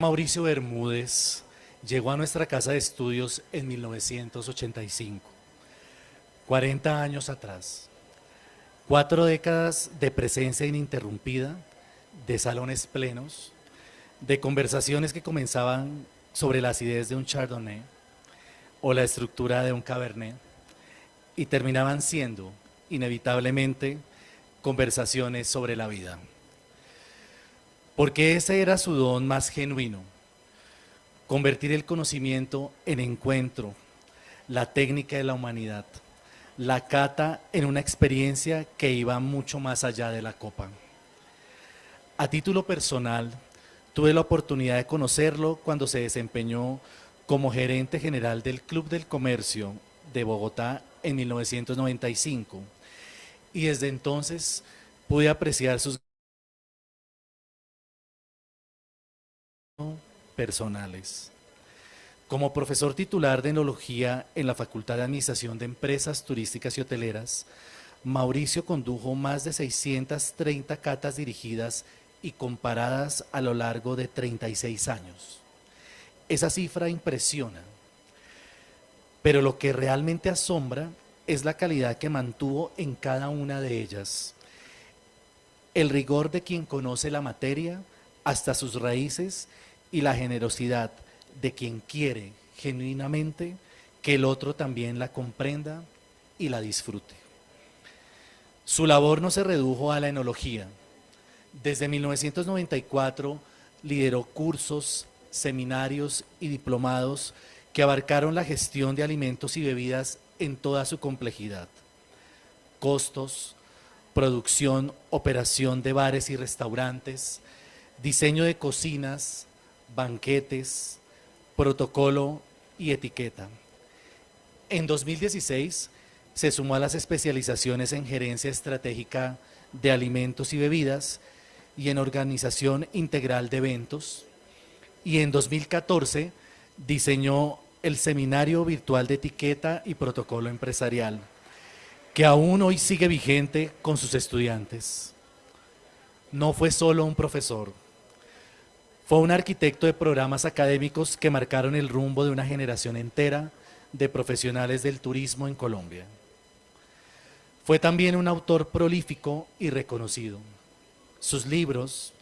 Mauricio Bermúdez llegó a nuestra casa de estudios en 1985, 40 años atrás. 4 décadas de presencia ininterrumpida, de salones plenos, de conversaciones que comenzaban sobre la acidez de un Chardonnay o la estructura de un Cabernet y terminaban siendo, inevitablemente, conversaciones sobre la vida. Porque ese era su don más genuino, convertir el conocimiento en encuentro, la técnica de la humanidad, la cata en una experiencia que iba mucho más allá de la copa. A título personal, tuve la oportunidad de conocerlo cuando se desempeñó como gerente general del Club del Comercio de Bogotá en 1995 y desde entonces pude apreciar sus personales. Como profesor titular de enología en la Facultad de Administración de Empresas Turísticas y Hoteleras, Mauricio condujo más de 630 catas dirigidas y comparadas a lo largo de 36 años. Esa cifra impresiona, pero lo que realmente asombra es la calidad que mantuvo en cada una de ellas. El rigor de quien conoce la materia hasta sus raíces y la generosidad de quien quiere genuinamente que el otro también la comprenda y la disfrute. Su labor no se redujo a la enología. Desde 1994 lideró cursos, seminarios y diplomados que abarcaron la gestión de alimentos y bebidas en toda su complejidad. Costos, producción, operación de bares y restaurantes, diseño de cocinas, banquetes, protocolo y etiqueta. En 2016 se sumó a las especializaciones en gerencia estratégica de alimentos y bebidas y en organización integral de eventos. Y en 2014 diseñó el seminario virtual de etiqueta y protocolo empresarial, que aún hoy sigue vigente con sus estudiantes. No fue solo un profesor, fue un arquitecto de programas académicos que marcaron el rumbo de una generación entera de profesionales del turismo en Colombia. Fue también un autor prolífico y reconocido. Sus libros,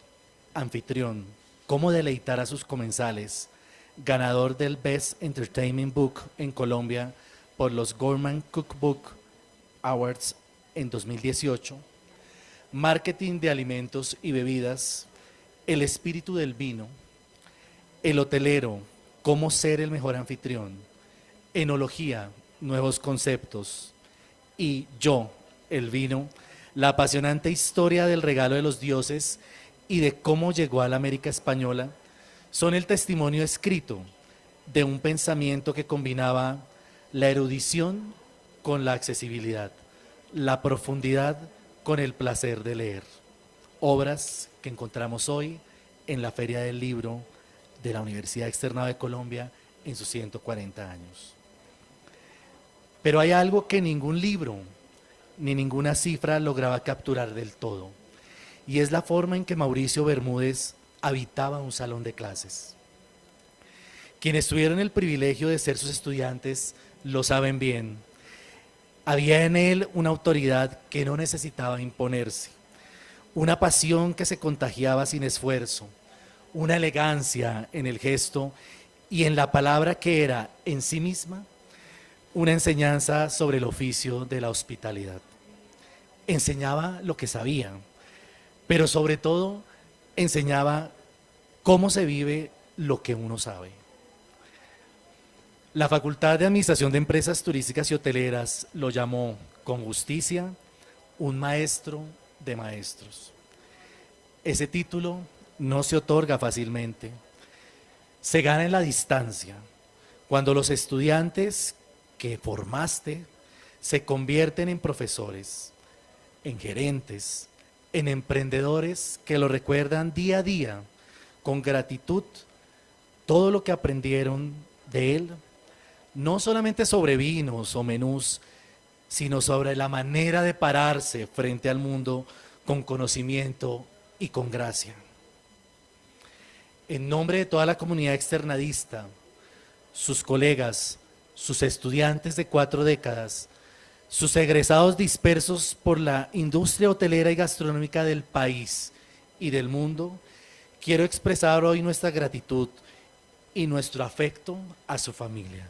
Anfitrión, Cómo deleitar a sus comensales, ganador del Best Entertainment Book en Colombia por los Gourmand Cookbook Awards en 2018, Marketing de alimentos y bebidas, El espíritu del vino, El hotelero, Cómo ser el mejor anfitrión, Enología, nuevos conceptos y Yo, el vino, la apasionante historia del regalo de los dioses y de cómo llegó a la América española, son el testimonio escrito de un pensamiento que combinaba la erudición con la accesibilidad, la profundidad con el placer de leer. Obras que encontramos hoy en la Feria del Libro de la Universidad Externado de Colombia en sus 140 años. Pero hay algo que ningún libro ni ninguna cifra lograba capturar del todo, y es la forma en que Mauricio Bermúdez habitaba un salón de clases. Quienes tuvieron el privilegio de ser sus estudiantes lo saben bien. Había en él una autoridad que no necesitaba imponerse, una pasión que se contagiaba sin esfuerzo, una elegancia en el gesto y en la palabra que era en sí misma una enseñanza sobre el oficio de la hospitalidad. Enseñaba lo que sabía, pero sobre todo enseñaba cómo se vive lo que uno sabe. La Facultad de Administración de Empresas Turísticas y Hoteleras lo llamó con justicia un maestro de maestros. Ese título no se otorga fácilmente, se gana en la distancia, cuando los estudiantes que formaste se convierten en profesores, en gerentes, en emprendedores que lo recuerdan día a día con gratitud todo lo que aprendieron de él, no solamente sobre vinos o menús, sino sobre la manera de pararse frente al mundo con conocimiento y con gracia. En nombre de toda la comunidad externadista, sus colegas, sus estudiantes de 4 décadas, sus egresados dispersos por la industria hotelera y gastronómica del país y del mundo, quiero expresar hoy nuestra gratitud y nuestro afecto a su familia,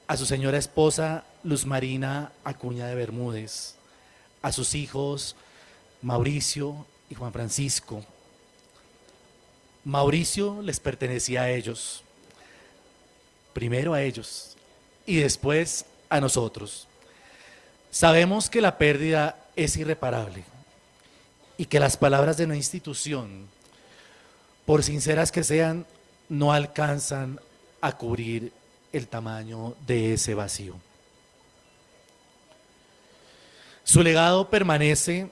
a su señora esposa Luz Marina Acuña de Bermúdez, a sus hijos Mauricio y Juan Francisco. Mauricio les pertenecía a ellos, primero a ellos y después a nosotros. Sabemos que la pérdida es irreparable y que las palabras de una institución, por sinceras que sean, no alcanzan a cubrir el tamaño de ese vacío. Su legado permanece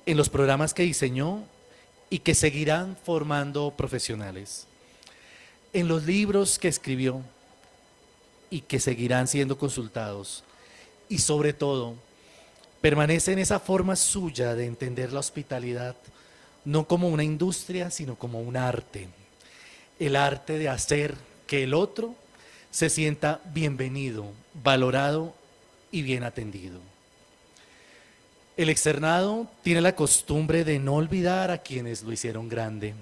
en los programas que diseñó y que seguirán formando profesionales, en los libros que escribió y que seguirán siendo consultados, y sobre todo, permanece en esa forma suya de entender la hospitalidad, no como una industria, sino como un arte, el arte de hacer que el otro se sienta bienvenido, valorado y bien atendido. El externado tiene la costumbre de no olvidar a quienes lo hicieron grande.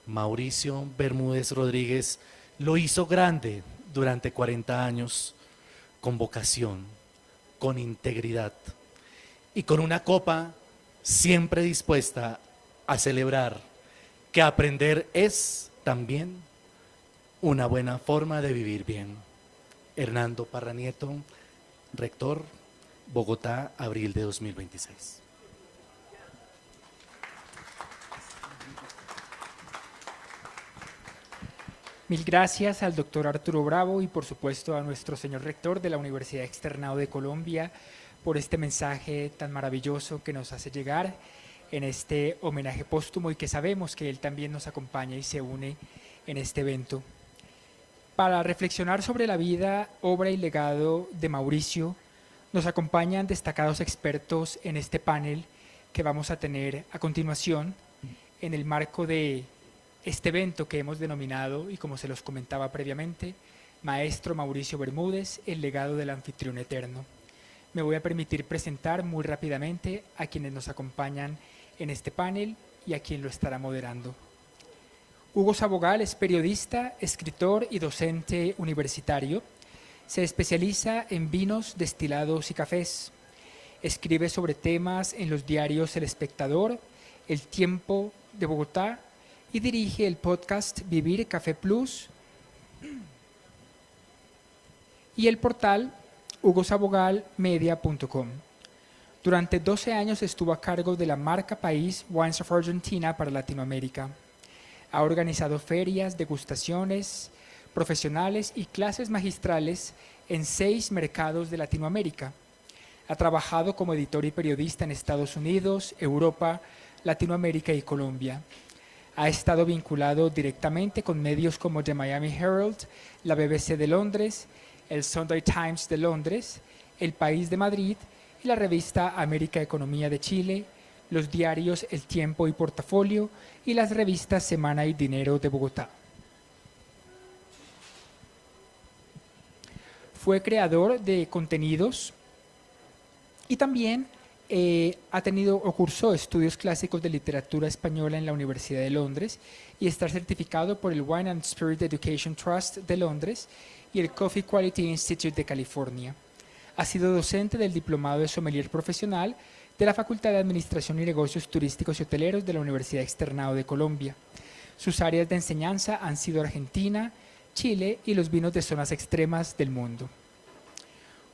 Mauricio Bermúdez Rodríguez lo hizo grande durante 40 años, con vocación, con integridad y con una copa siempre dispuesta a celebrar que aprender es también una buena forma de vivir bien. Hernando Parra Nieto, rector, Bogotá, abril de 2026. Mil gracias al doctor Arturo Bravo y por supuesto a nuestro señor rector de la Universidad Externado de Colombia por este mensaje tan maravilloso que nos hace llegar en este homenaje póstumo y que sabemos que él también nos acompaña y se une en este evento. Para reflexionar sobre la vida, obra y legado de Mauricio, nos acompañan destacados expertos en este panel que vamos a tener a continuación en el marco de este evento que hemos denominado, y como se los comentaba previamente, Maestro Mauricio Bermúdez, el legado del anfitrión eterno. Me voy a permitir presentar muy rápidamente a quienes nos acompañan en este panel y a quien lo estará moderando. Hugo Sabogal es periodista, escritor y docente universitario. Se especializa en vinos, destilados y cafés. Escribe sobre temas en los diarios El Espectador, El Tiempo de Bogotá y dirige el podcast Vivir Café Plus y el portal hugosabogalmedia.com. Durante 12 años estuvo a cargo de la marca país Wines of Argentina para Latinoamérica. Ha organizado ferias, degustaciones profesionales y clases magistrales en 6 mercados de Latinoamérica. Ha trabajado como editor y periodista en Estados Unidos, Europa, Latinoamérica y Colombia. Ha estado vinculado directamente con medios como The Miami Herald, la BBC de Londres, el Sunday Times de Londres, El País de Madrid y la revista América Economía de Chile, los diarios El Tiempo y Portafolio y las revistas Semana y Dinero de Bogotá. Fue creador de contenidos y también ha tenido o cursó estudios clásicos de literatura española en la Universidad de Londres y está certificado por el Wine and Spirit Education Trust de Londres y el Coffee Quality Institute de California. Ha sido docente del Diplomado de Sommelier Profesional de la Facultad de Administración y Negocios Turísticos y Hoteleros de la Universidad Externado de Colombia. Sus áreas de enseñanza han sido Argentina, Chile y los vinos de zonas extremas del mundo.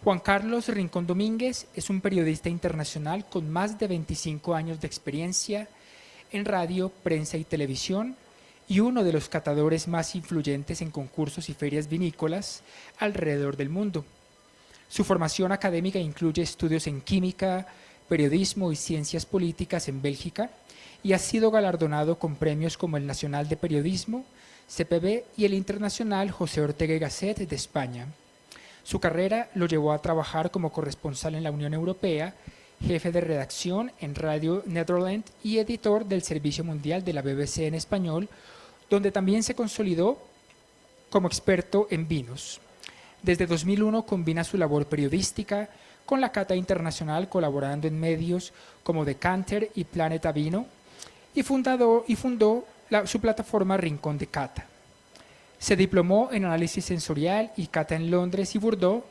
Juan Carlos Rincón Domínguez es un periodista internacional con más de 25 años de experiencia en radio, prensa y televisión y uno de los catadores más influyentes en concursos y ferias vinícolas alrededor del mundo. Su formación académica incluye estudios en química, periodismo y ciencias políticas en Bélgica y ha sido galardonado con premios como el Nacional de Periodismo, CPB y el Internacional José Ortega y Gasset de España. Su carrera lo llevó a trabajar como corresponsal en la Unión Europea jefe de redacción en Radio Nederland y editor del Servicio Mundial de la BBC en español, donde también se consolidó como experto en vinos. Desde 2001 combina su labor periodística con la cata internacional, colaborando en medios como Decanter y Planeta Vino, y fundó su plataforma Rincón de Cata. Se diplomó en análisis sensorial y cata en Londres y Bordeaux,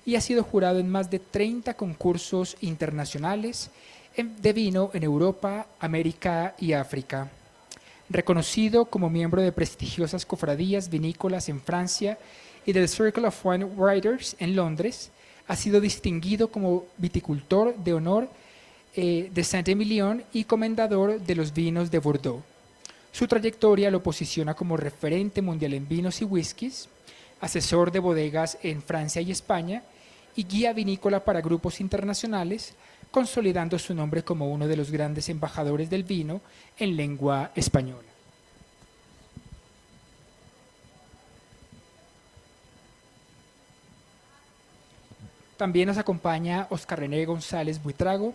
y ha sido jurado en más de 30 concursos internacionales de vino en Europa, América y África. Reconocido como miembro de prestigiosas cofradías vinícolas en Francia y del Circle of Wine Writers en Londres, ha sido distinguido como viticultor de honor de Saint-Emilion y comendador de los vinos de Bordeaux. Su trayectoria lo posiciona como referente mundial en vinos y whiskies, asesor de bodegas en Francia y España y guía vinícola para grupos internacionales, consolidando su nombre como uno de los grandes embajadores del vino en lengua española. También nos acompaña Oscar René González Buitrago.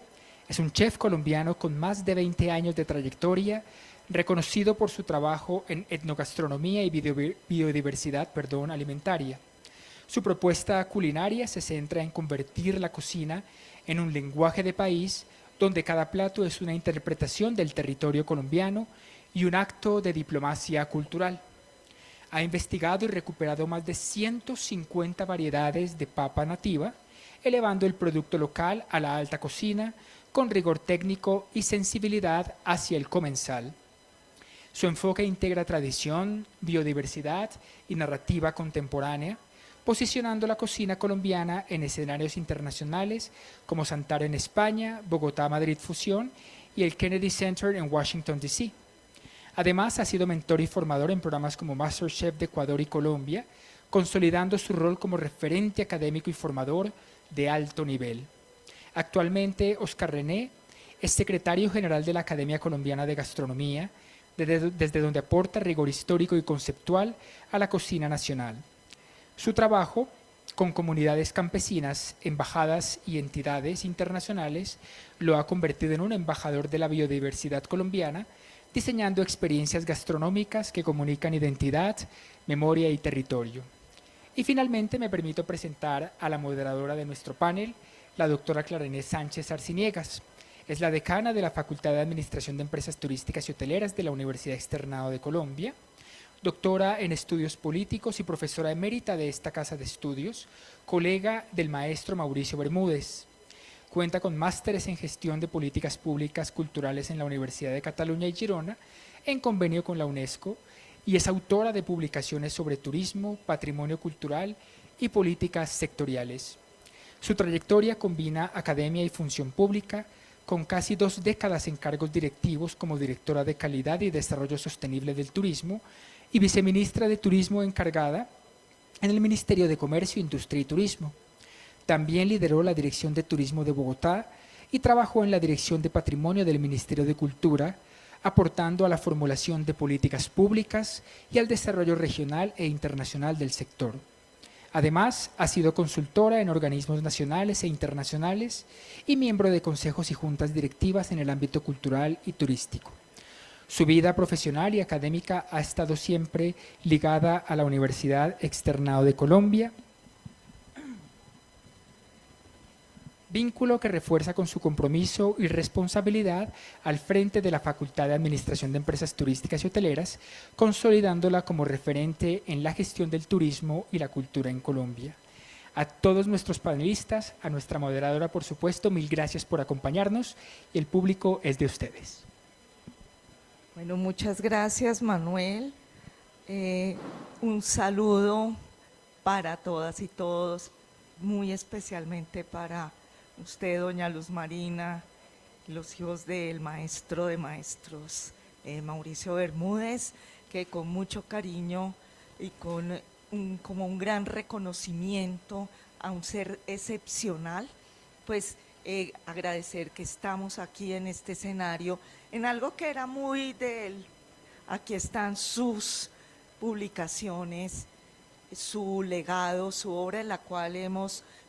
Es un chef colombiano con más de 20 años de trayectoria, reconocido por su trabajo en etnogastronomía y biodiversidad alimentaria. Su propuesta culinaria se centra en convertir la cocina en un lenguaje de país, donde cada plato es una interpretación del territorio colombiano y un acto de diplomacia cultural. Ha investigado y recuperado más de 150 variedades de papa nativa, elevando el producto local a la alta cocina con rigor técnico y sensibilidad hacia el comensal. Su enfoque integra tradición, biodiversidad y narrativa contemporánea, posicionando la cocina colombiana en escenarios internacionales como Santar en España, Bogotá-Madrid Fusión y el Kennedy Center en Washington, D.C. Además, ha sido mentor y formador en programas como MasterChef de Ecuador y Colombia, consolidando su rol como referente académico y formador de alto nivel. Actualmente, Oscar René es secretario general de la Academia Colombiana de Gastronomía, desde donde aporta rigor histórico y conceptual a la cocina nacional. Su trabajo con comunidades campesinas, embajadas y entidades internacionales lo ha convertido en un embajador de la biodiversidad colombiana, diseñando experiencias gastronómicas que comunican identidad, memoria y territorio. Y finalmente me permito presentar a la moderadora de nuestro panel, la doctora Clara Inés Sánchez Arciniegas. Es la decana de la Facultad de Administración de Empresas Turísticas y Hoteleras de la Universidad Externado de Colombia, doctora en estudios políticos y profesora emérita de esta casa de estudios, colega del maestro Mauricio Bermúdez. Cuenta con másteres en gestión de políticas públicas culturales en la Universidad de Cataluña y Girona, en convenio con la UNESCO, y es autora de publicaciones sobre turismo, patrimonio cultural y políticas sectoriales. Su trayectoria combina academia y función pública, con casi 2 décadas en cargos directivos como directora de Calidad y Desarrollo Sostenible del Turismo y viceministra de Turismo encargada en el Ministerio de Comercio, Industria y Turismo. También lideró la Dirección de Turismo de Bogotá y trabajó en la Dirección de Patrimonio del Ministerio de Cultura, aportando a la formulación de políticas públicas y al desarrollo regional e internacional del sector. Además, ha sido consultora en organismos nacionales e internacionales y miembro de consejos y juntas directivas en el ámbito cultural y turístico. Su vida profesional y académica ha estado siempre ligada a la Universidad Externado de Colombia, vínculo que refuerza con su compromiso y responsabilidad al frente de la Facultad de Administración de Empresas Turísticas y Hoteleras, consolidándola como referente en la gestión del turismo y la cultura en Colombia. A todos nuestros panelistas, a nuestra moderadora, por supuesto, mil gracias por acompañarnos y el público es de ustedes. Bueno, muchas gracias, Manuel. Un saludo para todas y todos, muy especialmente para usted, doña Luz Marina, los hijos del maestro de maestros, Mauricio Bermúdez, que con mucho cariño y con como un gran reconocimiento a un ser excepcional, pues agradecer que estamos aquí en este escenario, en algo que era muy de él. Aquí están sus publicaciones su legado, su obra, en la cual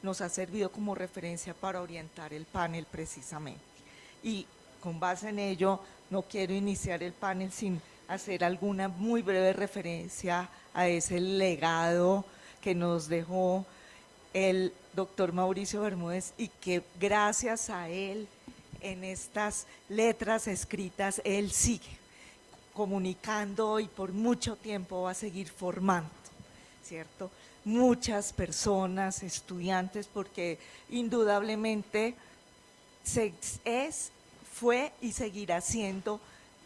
nos ha servido como referencia para orientar el panel precisamente. Y con base en ello, no quiero iniciar el panel sin hacer alguna muy breve referencia a ese legado que nos dejó el doctor Mauricio Bermúdez, y que gracias a él, en estas letras escritas, él sigue comunicando y por mucho tiempo va a seguir formando, ¿cierto? Muchas personas, estudiantes, porque indudablemente fue y seguirá siendo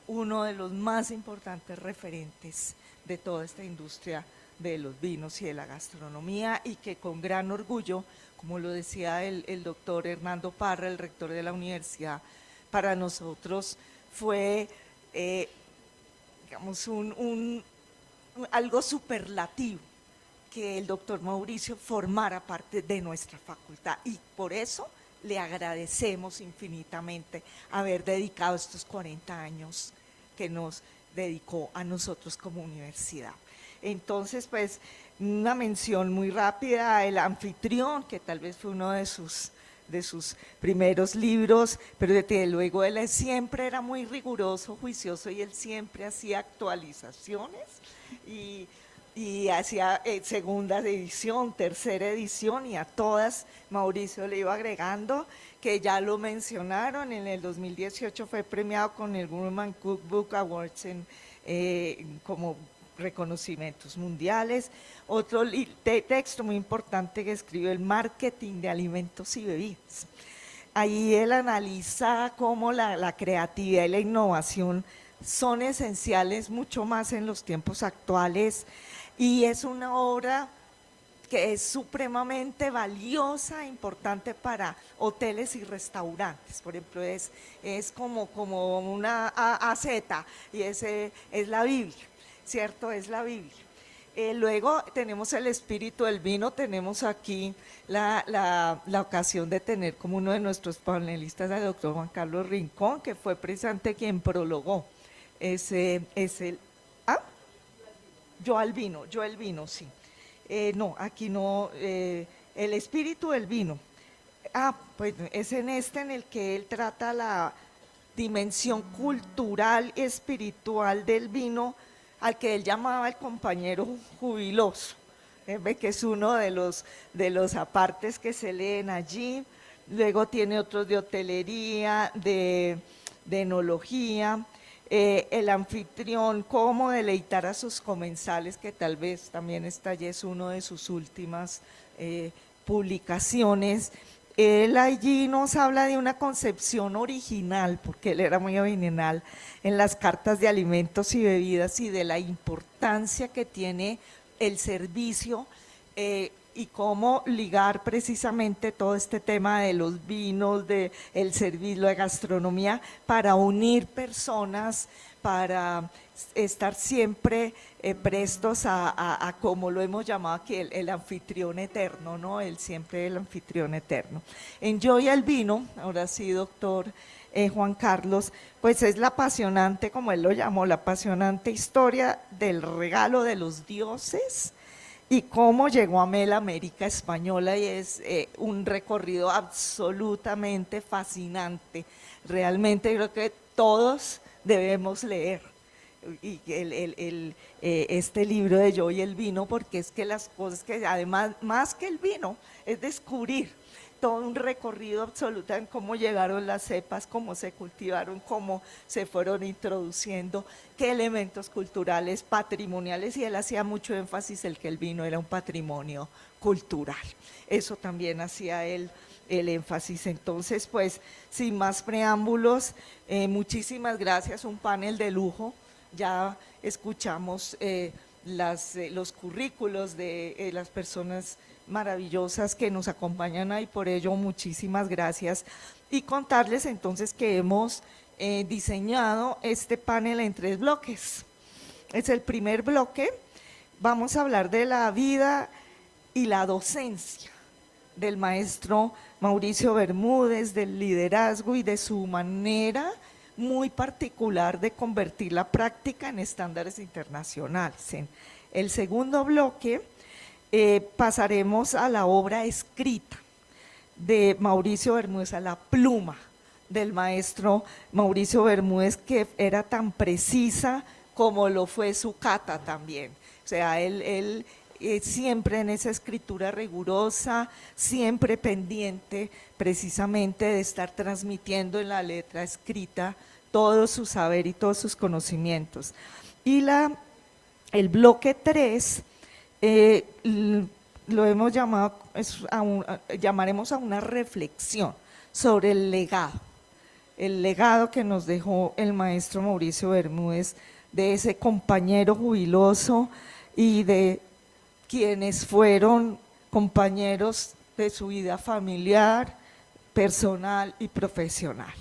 uno de los más importantes referentes de toda esta industria de los vinos y de la gastronomía, y que con gran orgullo, como lo decía el doctor Hernando Parra, el rector de la universidad, para nosotros fue digamos algo superlativo que el doctor Mauricio formara parte de nuestra facultad, y por eso le agradecemos infinitamente haber dedicado estos 40 años que nos dedicó a nosotros como universidad. Entonces, pues, una mención muy rápida: El Anfitrión, que tal vez fue uno de sus primeros libros, pero desde luego él siempre era muy riguroso, juicioso, y él siempre hacía actualizaciones y hacía segunda edición, tercera edición, y a todas Mauricio le iba agregando, que ya lo mencionaron. En el 2018 fue premiado con el Woman Cookbook Awards como reconocimientos mundiales. Otro texto muy importante que escribió: El marketing de alimentos y bebidas. Ahí él analiza cómo la creatividad y la innovación son esenciales mucho más en los tiempos actuales, y es una obra que es supremamente valiosa e importante para hoteles y restaurantes. Por ejemplo, es como una AZ, y es la Biblia, ¿cierto? Es la Biblia. Luego tenemos El espíritu del vino. Tenemos aquí la ocasión de tener como uno de nuestros panelistas al doctor Juan Carlos Rincón, que fue precisamente quien prologó Yo al vino, sí. No, aquí no, El espíritu del vino. Pues es en el que él trata la dimensión cultural y espiritual del vino, al que él llamaba el compañero jubiloso, que es uno de los apartes que se leen allí. Luego tiene otros de hotelería, de enología. El anfitrión, cómo deleitar a sus comensales, que tal vez también es uno de sus últimas publicaciones. Él allí nos habla de una concepción original, porque él era muy original en las cartas de alimentos y bebidas, y de la importancia que tiene el servicio y cómo ligar precisamente todo este tema de los vinos, de el servicio de gastronomía, para unir personas, para estar siempre prestos a como lo hemos llamado aquí, el anfitrión eterno, ¿no? Siempre el anfitrión eterno. En Yo y el vino, ahora sí, doctor Juan Carlos, pues es la apasionante, como él lo llamó, la apasionante historia del regalo de los dioses y cómo llegó a América Española, y es un recorrido absolutamente fascinante. Realmente creo que todos debemos leer este libro de Yo y el vino, porque es que las cosas que además, más que el vino, es descubrir todo un recorrido absoluto en cómo llegaron las cepas, cómo se cultivaron, cómo se fueron introduciendo, qué elementos culturales, patrimoniales, y él hacía mucho énfasis en que el vino era un patrimonio cultural. Eso también hacía él el énfasis. Entonces, pues, sin más preámbulos, muchísimas gracias, un panel de lujo. Ya escuchamos los currículos de las personas maravillosas que nos acompañan ahí, por ello muchísimas gracias, y contarles entonces que hemos diseñado este panel en 3 bloques. Es el primer bloque, vamos a hablar de la vida y la docencia del maestro Mauricio Bermúdez, del liderazgo y de su manera muy particular de convertir la práctica en estándares internacionales. En el segundo bloque pasaremos a la obra escrita de Mauricio Bermúdez, a la pluma del maestro Mauricio Bermúdez, que era tan precisa como lo fue su cata también. O sea, él siempre en esa escritura rigurosa, siempre pendiente precisamente de estar transmitiendo en la letra escrita todo su saber y todos sus conocimientos. Y el bloque 3 lo hemos llamado, llamaremos a una reflexión sobre el legado que nos dejó el maestro Mauricio Bermúdez, de ese compañero jubiloso y de quienes fueron compañeros de su vida familiar, personal y profesional.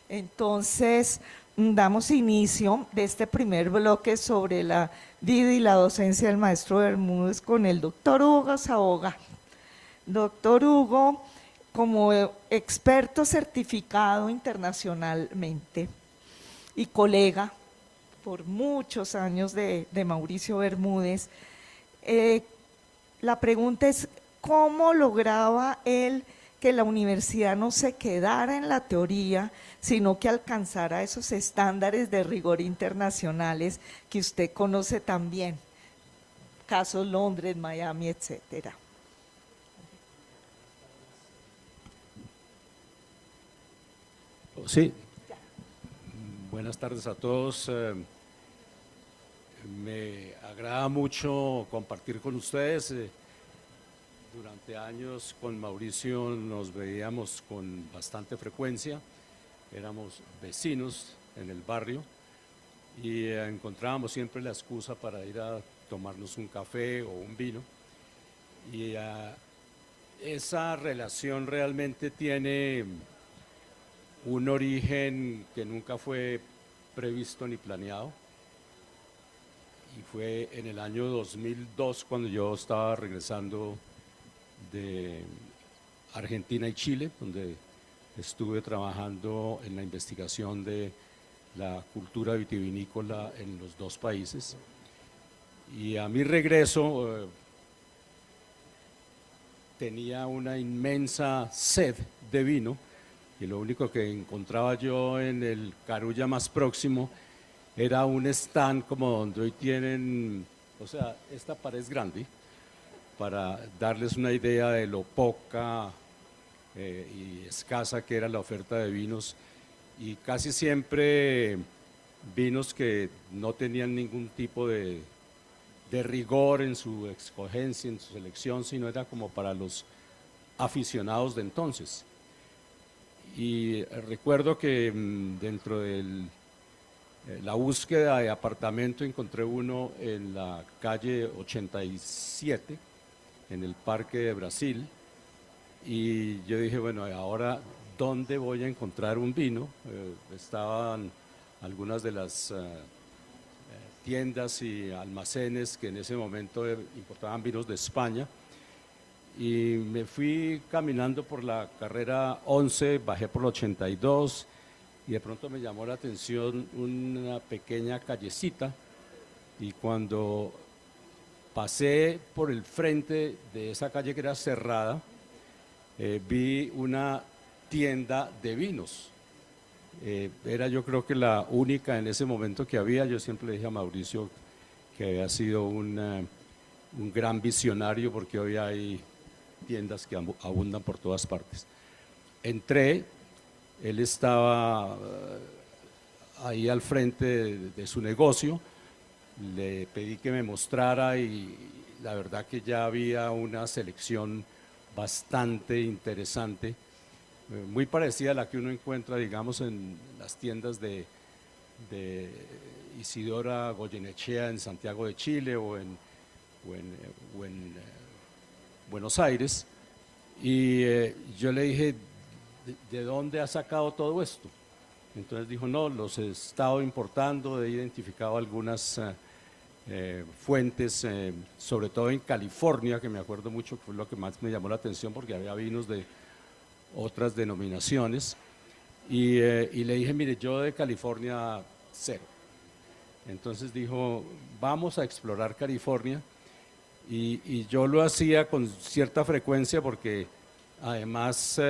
Entonces, damos inicio de este primer bloque sobre la vida y la docencia del maestro Bermúdez con el doctor Hugo Sabogal. Doctor Hugo, como experto certificado internacionalmente y colega por muchos años de Mauricio Bermúdez, la pregunta es, ¿cómo lograba él que la universidad no se quedara en la teoría, sino que alcanzara esos estándares de rigor internacionales que usted conoce también? Casos Londres, Miami, etcétera. Sí, buenas tardes a todos. Me agrada mucho compartir con ustedes. Durante años con Mauricio nos veíamos con bastante frecuencia, éramos vecinos en el barrio y encontrábamos siempre la excusa para ir a tomarnos un café o un vino. Y esa relación realmente tiene un origen que nunca fue previsto ni planeado, y fue en el año 2002 cuando yo estaba regresando de Argentina y Chile, donde estuve trabajando en la investigación de la cultura vitivinícola en los dos países. Y a mi regreso tenía una inmensa sed de vino, y lo único que encontraba yo en el Carulla más próximo era un stand como donde hoy tienen, o sea, esta pared es grande, para darles una idea de lo poca y escasa que era la oferta de vinos, y casi siempre vinos que no tenían ningún tipo de rigor en su escogencia, en su selección, sino era como para los aficionados de entonces. Y recuerdo que dentro de la búsqueda de apartamento encontré uno en la calle 87, en el Parque de Brasil, y yo dije, bueno, ahora, ¿dónde voy a encontrar un vino? Estaban algunas de las tiendas y almacenes que en ese momento importaban vinos de España, y me fui caminando por la carrera 11, bajé por la 82, y de pronto me llamó la atención una pequeña callecita, y cuando pasé por el frente de esa calle que era cerrada, vi una tienda de vinos. Era, yo creo que la única en ese momento que había. Yo siempre le dije a Mauricio que había sido un gran visionario, porque hoy hay tiendas que abundan por todas partes. Entré, él estaba ahí al frente de su negocio, le pedí que me mostrara, y la verdad que ya había una selección bastante interesante, muy parecida a la que uno encuentra, digamos, en las tiendas de Isidora Goyenechea en Santiago de Chile o en Buenos Aires. Y yo le dije, ¿de dónde ha sacado todo esto? Entonces dijo, no, los he estado importando, he identificado algunas fuentes, sobre todo en California, que me acuerdo mucho, que fue lo que más me llamó la atención, porque había vinos de otras denominaciones, y le dije, mire, yo de California cero. Entonces dijo, vamos a explorar California, y yo lo hacía con cierta frecuencia porque además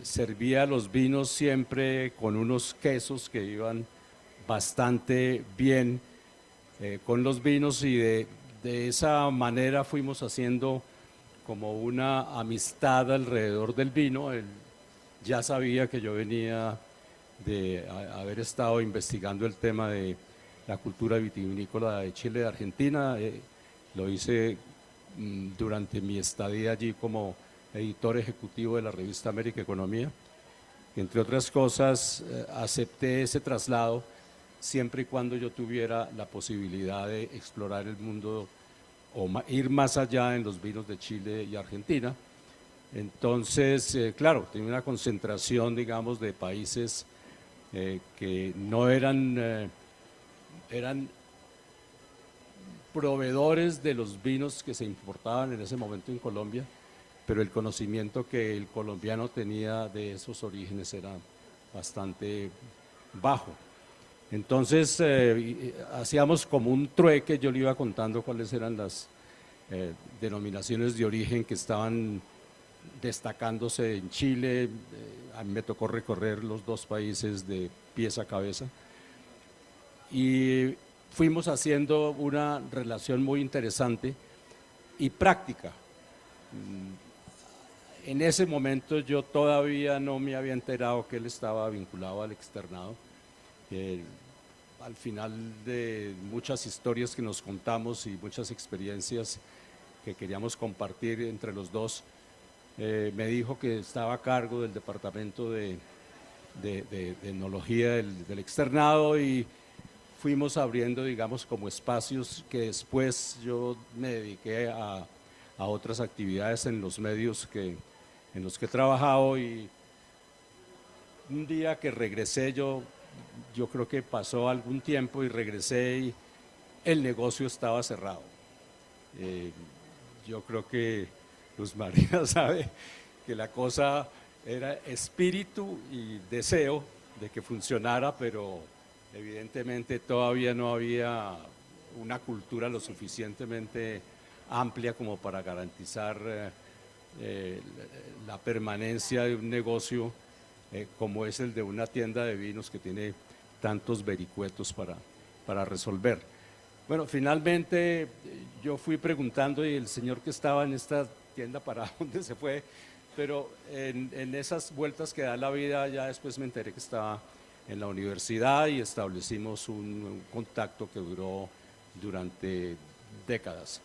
servía los vinos siempre con unos quesos que iban bastante bien con los vinos, y de esa manera fuimos haciendo como una amistad alrededor del vino. Él ya sabía que yo venía de haber estado investigando el tema de la cultura vitivinícola de Chile y de Argentina. Lo hice durante mi estadía allí como editor ejecutivo de la revista América Economía. Entre otras cosas, acepté ese traslado siempre y cuando yo tuviera la posibilidad de explorar el mundo o ir más allá en los vinos de Chile y Argentina. Entonces, claro, tenía una concentración, digamos, de países que no eran proveedores de los vinos que se importaban en ese momento en Colombia, pero el conocimiento que el colombiano tenía de esos orígenes era bastante bajo. Entonces hacíamos como un trueque, yo le iba contando cuáles eran las denominaciones de origen que estaban destacándose en Chile. A mí me tocó recorrer los dos países de pies a cabeza y fuimos haciendo una relación muy interesante y práctica. En ese momento yo todavía no me había enterado que él estaba vinculado al externado. Al final de muchas historias que nos contamos y muchas experiencias que queríamos compartir entre los dos, me dijo que estaba a cargo del departamento de enología del externado, y fuimos abriendo, digamos, como espacios que después yo me dediqué a otras actividades en los medios en los que he trabajado. Y un día que regresé, yo creo que pasó algún tiempo y regresé y el negocio estaba cerrado. Yo creo que Luz Marina sabe que la cosa era espíritu y deseo de que funcionara, pero evidentemente todavía no había una cultura lo suficientemente amplia como para garantizar la permanencia de un negocio como es el de una tienda de vinos que tiene tantos vericuetos para resolver. Bueno, finalmente yo fui preguntando y el señor que estaba en esta tienda para dónde se fue, pero en esas vueltas que da la vida ya después me enteré que estaba en la universidad y establecimos un contacto que duró durante décadas.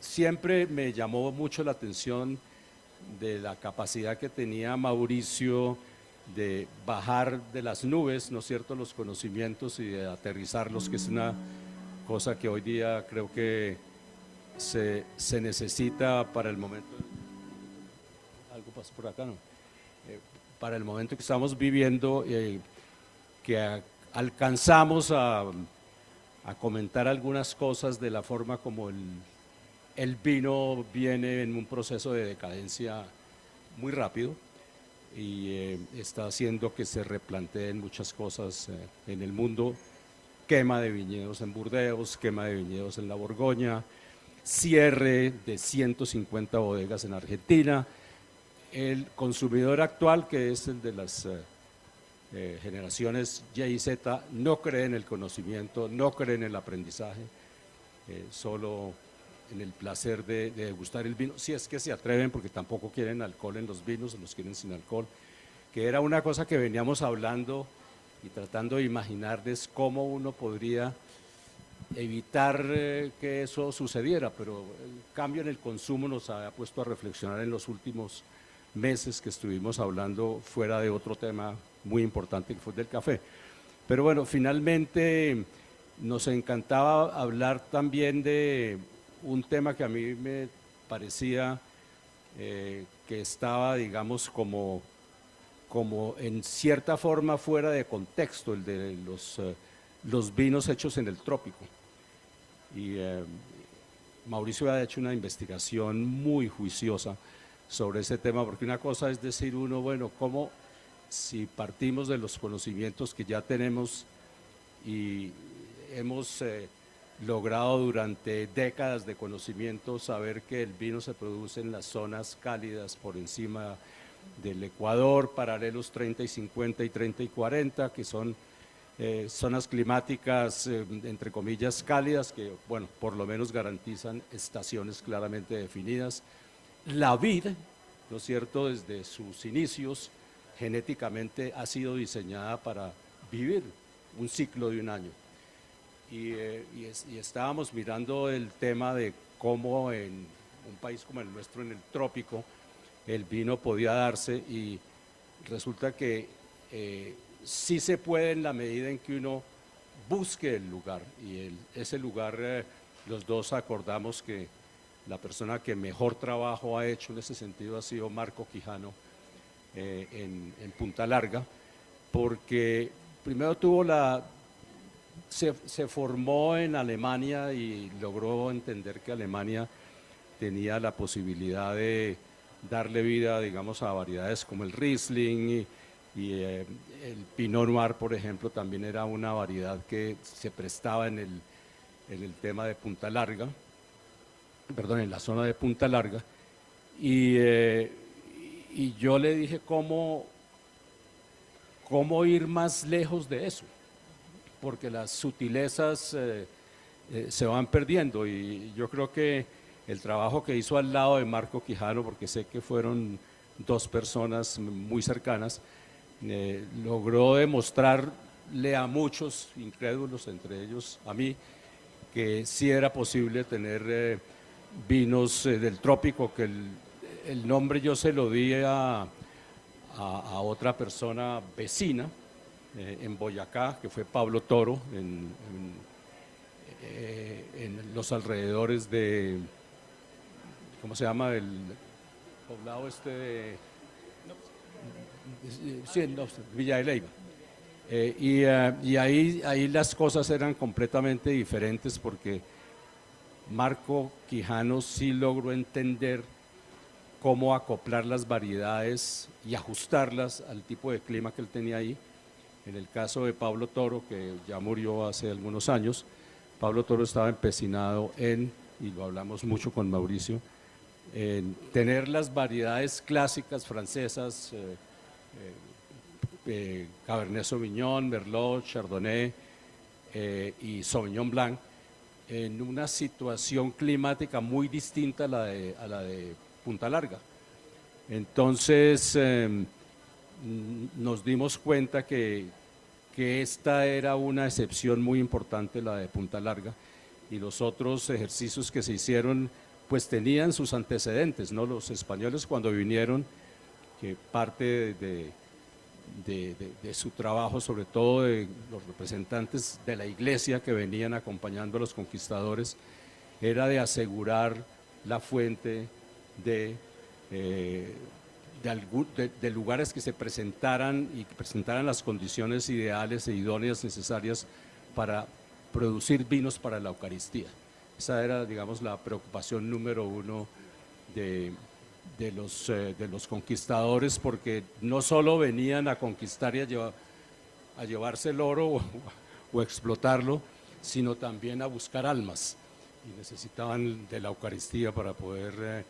Siempre me llamó mucho la atención de la capacidad que tenía Mauricio de bajar de las nubes, ¿no es cierto?, los conocimientos y de aterrizarlos, que es una cosa que hoy día creo que se necesita para el momento. Algo pasó por acá, ¿no? Para el momento que estamos viviendo, que alcanzamos a comentar algunas cosas de la forma como el vino viene en un proceso de decadencia muy rápido y está haciendo que se replanteen muchas cosas en el mundo. Quema de viñedos en Burdeos, quema de viñedos en la Borgoña, cierre de 150 bodegas en Argentina. El consumidor actual, que es el de las generaciones Y y Z, no cree en el conocimiento, no cree en el aprendizaje, solo en el placer de degustar el vino, si es que se atreven, porque tampoco quieren alcohol en los vinos, los quieren sin alcohol, que era una cosa que veníamos hablando y tratando de imaginarles cómo uno podría evitar que eso sucediera, pero el cambio en el consumo nos ha puesto a reflexionar en los últimos meses que estuvimos hablando fuera de otro tema muy importante que fue del café. Pero bueno, finalmente nos encantaba hablar también de un tema que a mí me parecía que estaba, digamos, como en cierta forma fuera de contexto, el de los vinos hechos en el trópico. Y Mauricio ha hecho una investigación muy juiciosa sobre ese tema, porque una cosa es decir uno, bueno, ¿cómo si partimos de los conocimientos que ya tenemos y hemos logrado durante décadas de conocimiento saber que el vino se produce en las zonas cálidas por encima del Ecuador, paralelos 30 y 50 y 30 y 40, que son zonas climáticas, entre comillas, cálidas, que, bueno, por lo menos garantizan estaciones claramente definidas. La vid, ¿no es cierto?, desde sus inicios, genéticamente ha sido diseñada para vivir un ciclo de un año. Y estábamos mirando el tema de cómo en un país como el nuestro, en el trópico, el vino podía darse, y resulta que sí se puede en la medida en que uno busque el lugar, y ese lugar los dos acordamos que la persona que mejor trabajo ha hecho en ese sentido ha sido Marco Quijano en Punta Larga, porque primero se formó en Alemania y logró entender que Alemania tenía la posibilidad de darle vida, digamos, a variedades como el Riesling y el Pinot Noir, por ejemplo, también era una variedad que se prestaba en el tema de Punta Larga, perdón, en la zona de Punta Larga, y yo le dije cómo ir más lejos de eso, porque las sutilezas se van perdiendo, y yo creo que el trabajo que hizo al lado de Marco Quijano, porque sé que fueron dos personas muy cercanas, logró demostrarle a muchos incrédulos, entre ellos a mí, que sí era posible tener vinos del trópico, que el nombre yo se lo di a otra persona vecina en Boyacá, que fue Pablo Toro, en los alrededores de, ¿cómo se llama? El poblado este de Villa de Leyva. Y ahí las cosas eran completamente diferentes, porque Marco Quijano sí logró entender cómo acoplar las variedades y ajustarlas al tipo de clima que él tenía ahí. En el caso de Pablo Toro, que ya murió hace algunos años, Pablo Toro estaba empecinado y lo hablamos mucho con Mauricio, en tener las variedades clásicas francesas, Cabernet Sauvignon, Merlot, Chardonnay y Sauvignon Blanc, en una situación climática muy distinta a la de Punta Larga. Entonces nos dimos cuenta que esta era una excepción muy importante, la de Punta Larga, y los otros ejercicios que se hicieron pues tenían sus antecedentes, ¿no? Los españoles, cuando vinieron, que parte de su trabajo, sobre todo de los representantes de la iglesia que venían acompañando a los conquistadores, era de asegurar la fuente de lugares que se presentaran y que presentaran las condiciones ideales e idóneas necesarias para producir vinos para la Eucaristía. Esa era, digamos, la preocupación número uno de los conquistadores, porque no solo venían a conquistar y a llevarse el oro o explotarlo, sino también a buscar almas, y necesitaban de la Eucaristía para poder,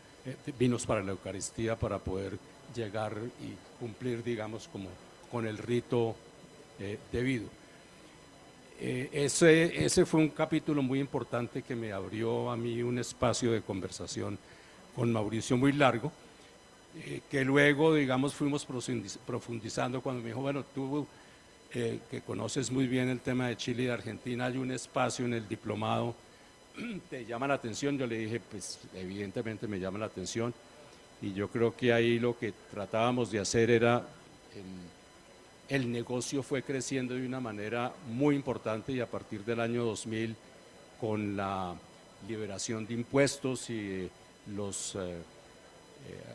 vinos para la Eucaristía, para poder llegar y cumplir, digamos, como con el rito debido. Ese fue un capítulo muy importante que me abrió a mí un espacio de conversación con Mauricio muy largo, que luego, digamos, fuimos profundizando cuando me dijo, bueno, tú que conoces muy bien el tema de Chile y de Argentina, hay un espacio en el diplomado, ¿te llama la atención? Yo le dije, pues evidentemente me llama la atención, y yo creo que ahí lo que tratábamos de hacer era, el negocio fue creciendo de una manera muy importante, y a partir del año 2000, con la liberación de impuestos y los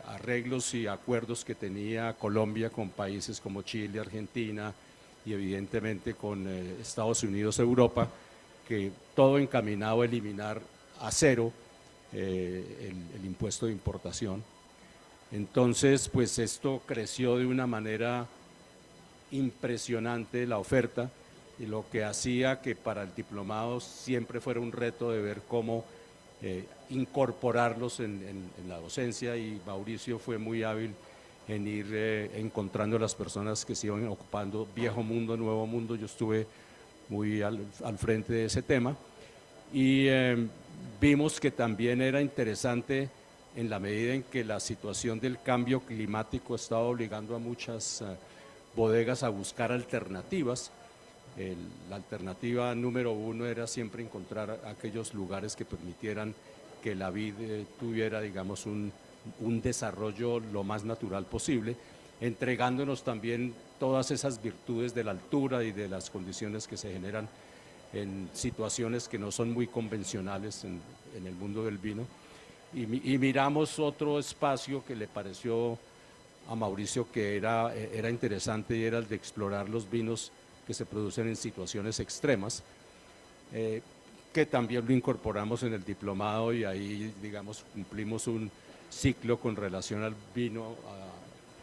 arreglos y acuerdos que tenía Colombia con países como Chile, Argentina y evidentemente con Estados Unidos, Europa, que todo encaminado a eliminar a cero el impuesto de importación. Entonces, pues esto creció de una manera impresionante, la oferta, y lo que hacía que para el diplomado siempre fuera un reto de ver cómo incorporarlos en la docencia, y Mauricio fue muy hábil en ir encontrando las personas que se iban ocupando viejo mundo, nuevo mundo. Yo estuve muy al frente de ese tema y vimos que también era interesante en la medida en que la situación del cambio climático estaba obligando a muchas bodegas a buscar alternativas. La alternativa número uno era siempre encontrar aquellos lugares que permitieran que la vid tuviera, digamos, un desarrollo lo más natural posible, entregándonos también todas esas virtudes de la altura y de las condiciones que se generan en situaciones que no son muy convencionales en el mundo del vino. Y miramos otro espacio que le pareció a Mauricio que era interesante, y era el de explorar los vinos que se producen en situaciones extremas, que también lo incorporamos en el diplomado, y ahí, digamos, cumplimos un ciclo con relación al vino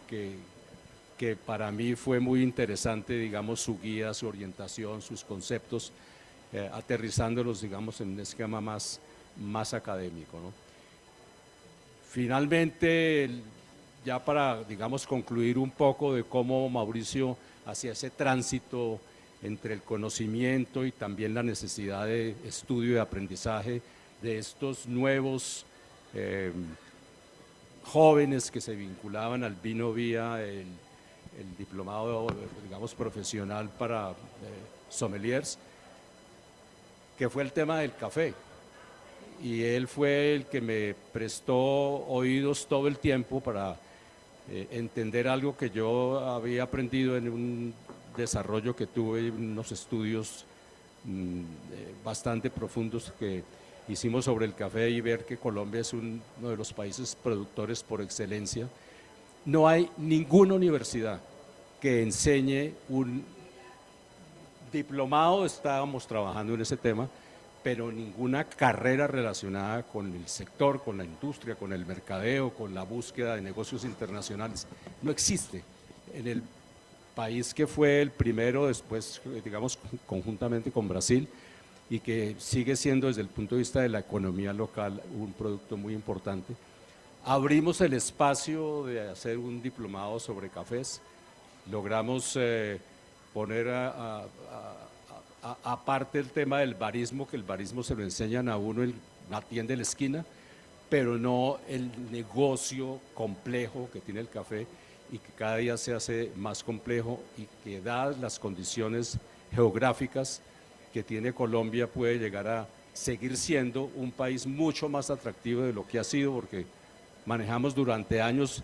que para mí fue muy interesante, digamos, su guía, su orientación, sus conceptos, aterrizándolos, digamos, en un esquema más académico, ¿no? Finalmente, ya para, digamos, concluir un poco de cómo Mauricio hacía ese tránsito entre el conocimiento y también la necesidad de estudio y aprendizaje de estos nuevos jóvenes que se vinculaban al vino vía el diplomado, digamos, profesional para sommeliers, que fue el tema del café. Y él fue el que me prestó oídos todo el tiempo para entender algo que yo había aprendido en un desarrollo que tuve, unos estudios bastante profundos que hicimos sobre el café, y ver que Colombia es uno de los países productores por excelencia. No hay ninguna universidad que enseñe un diplomado, estábamos trabajando en ese tema, pero ninguna carrera relacionada con el sector, con la industria, con el mercadeo, con la búsqueda de negocios internacionales. No existe. En el país que fue el primero, después, digamos, conjuntamente con Brasil, y que sigue siendo desde el punto de vista de la economía local un producto muy importante. Abrimos el espacio de hacer un diplomado sobre cafés, logramos poner aparte el tema del barismo, que el barismo se lo enseñan a uno en la tienda de la esquina, pero no el negocio complejo que tiene el café, y que cada día se hace más complejo, y que dadas las condiciones geográficas que tiene Colombia puede llegar a seguir siendo un país mucho más atractivo de lo que ha sido, porque manejamos durante años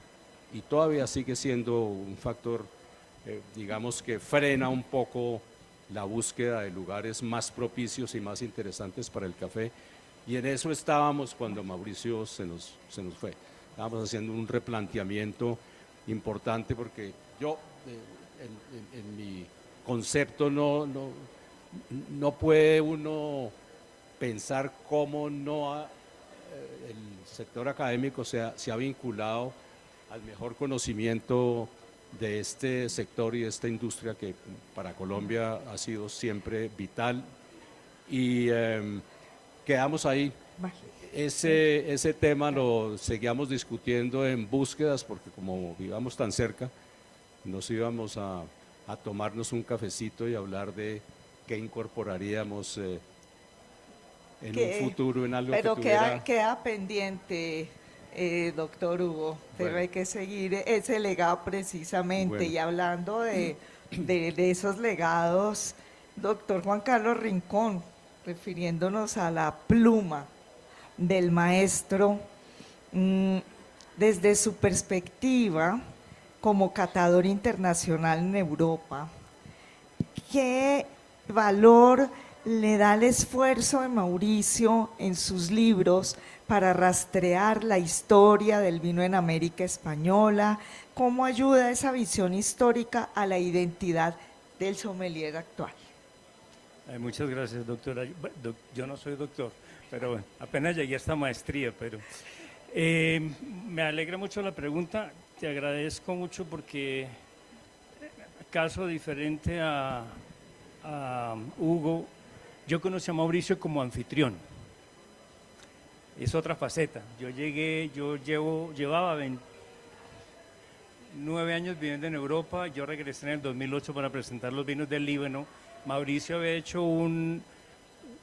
y todavía sigue siendo un factor, digamos, que frena un poco la búsqueda de lugares más propicios y más interesantes para el café. Y en eso estábamos cuando Mauricio se nos fue. Estábamos haciendo un replanteamiento importante, porque yo, en mi concepto, no puede uno pensar cómo el sector académico se ha vinculado al mejor conocimiento de este sector y de esta industria que para Colombia ha sido siempre vital, y quedamos ahí. Ese tema lo seguíamos discutiendo en búsquedas, porque como vivíamos tan cerca, nos íbamos a tomarnos un cafecito y hablar de qué incorporaríamos en un futuro, en algo pero que tuviera... queda pendiente, doctor Hugo, pero Bueno. hay que seguir ese legado precisamente. Bueno. Y hablando de esos legados, doctor Juan Carlos Rincón, refiriéndonos a la pluma del maestro, desde su perspectiva como catador internacional en Europa, ¿qué valor le da el esfuerzo de Mauricio en sus libros para rastrear la historia del vino en América Española? ¿Cómo ayuda esa visión histórica a la identidad del sommelier actual? Muchas gracias, doctora. Yo no soy doctor, pero bueno, apenas llegué a esta maestría, pero me alegra mucho la pregunta. Te agradezco mucho porque, caso diferente a Hugo, yo conocí a Mauricio como anfitrión. Es otra faceta. Llevaba 9 años viviendo en Europa. Yo regresé en el 2008 para presentar los vinos del Líbano. Mauricio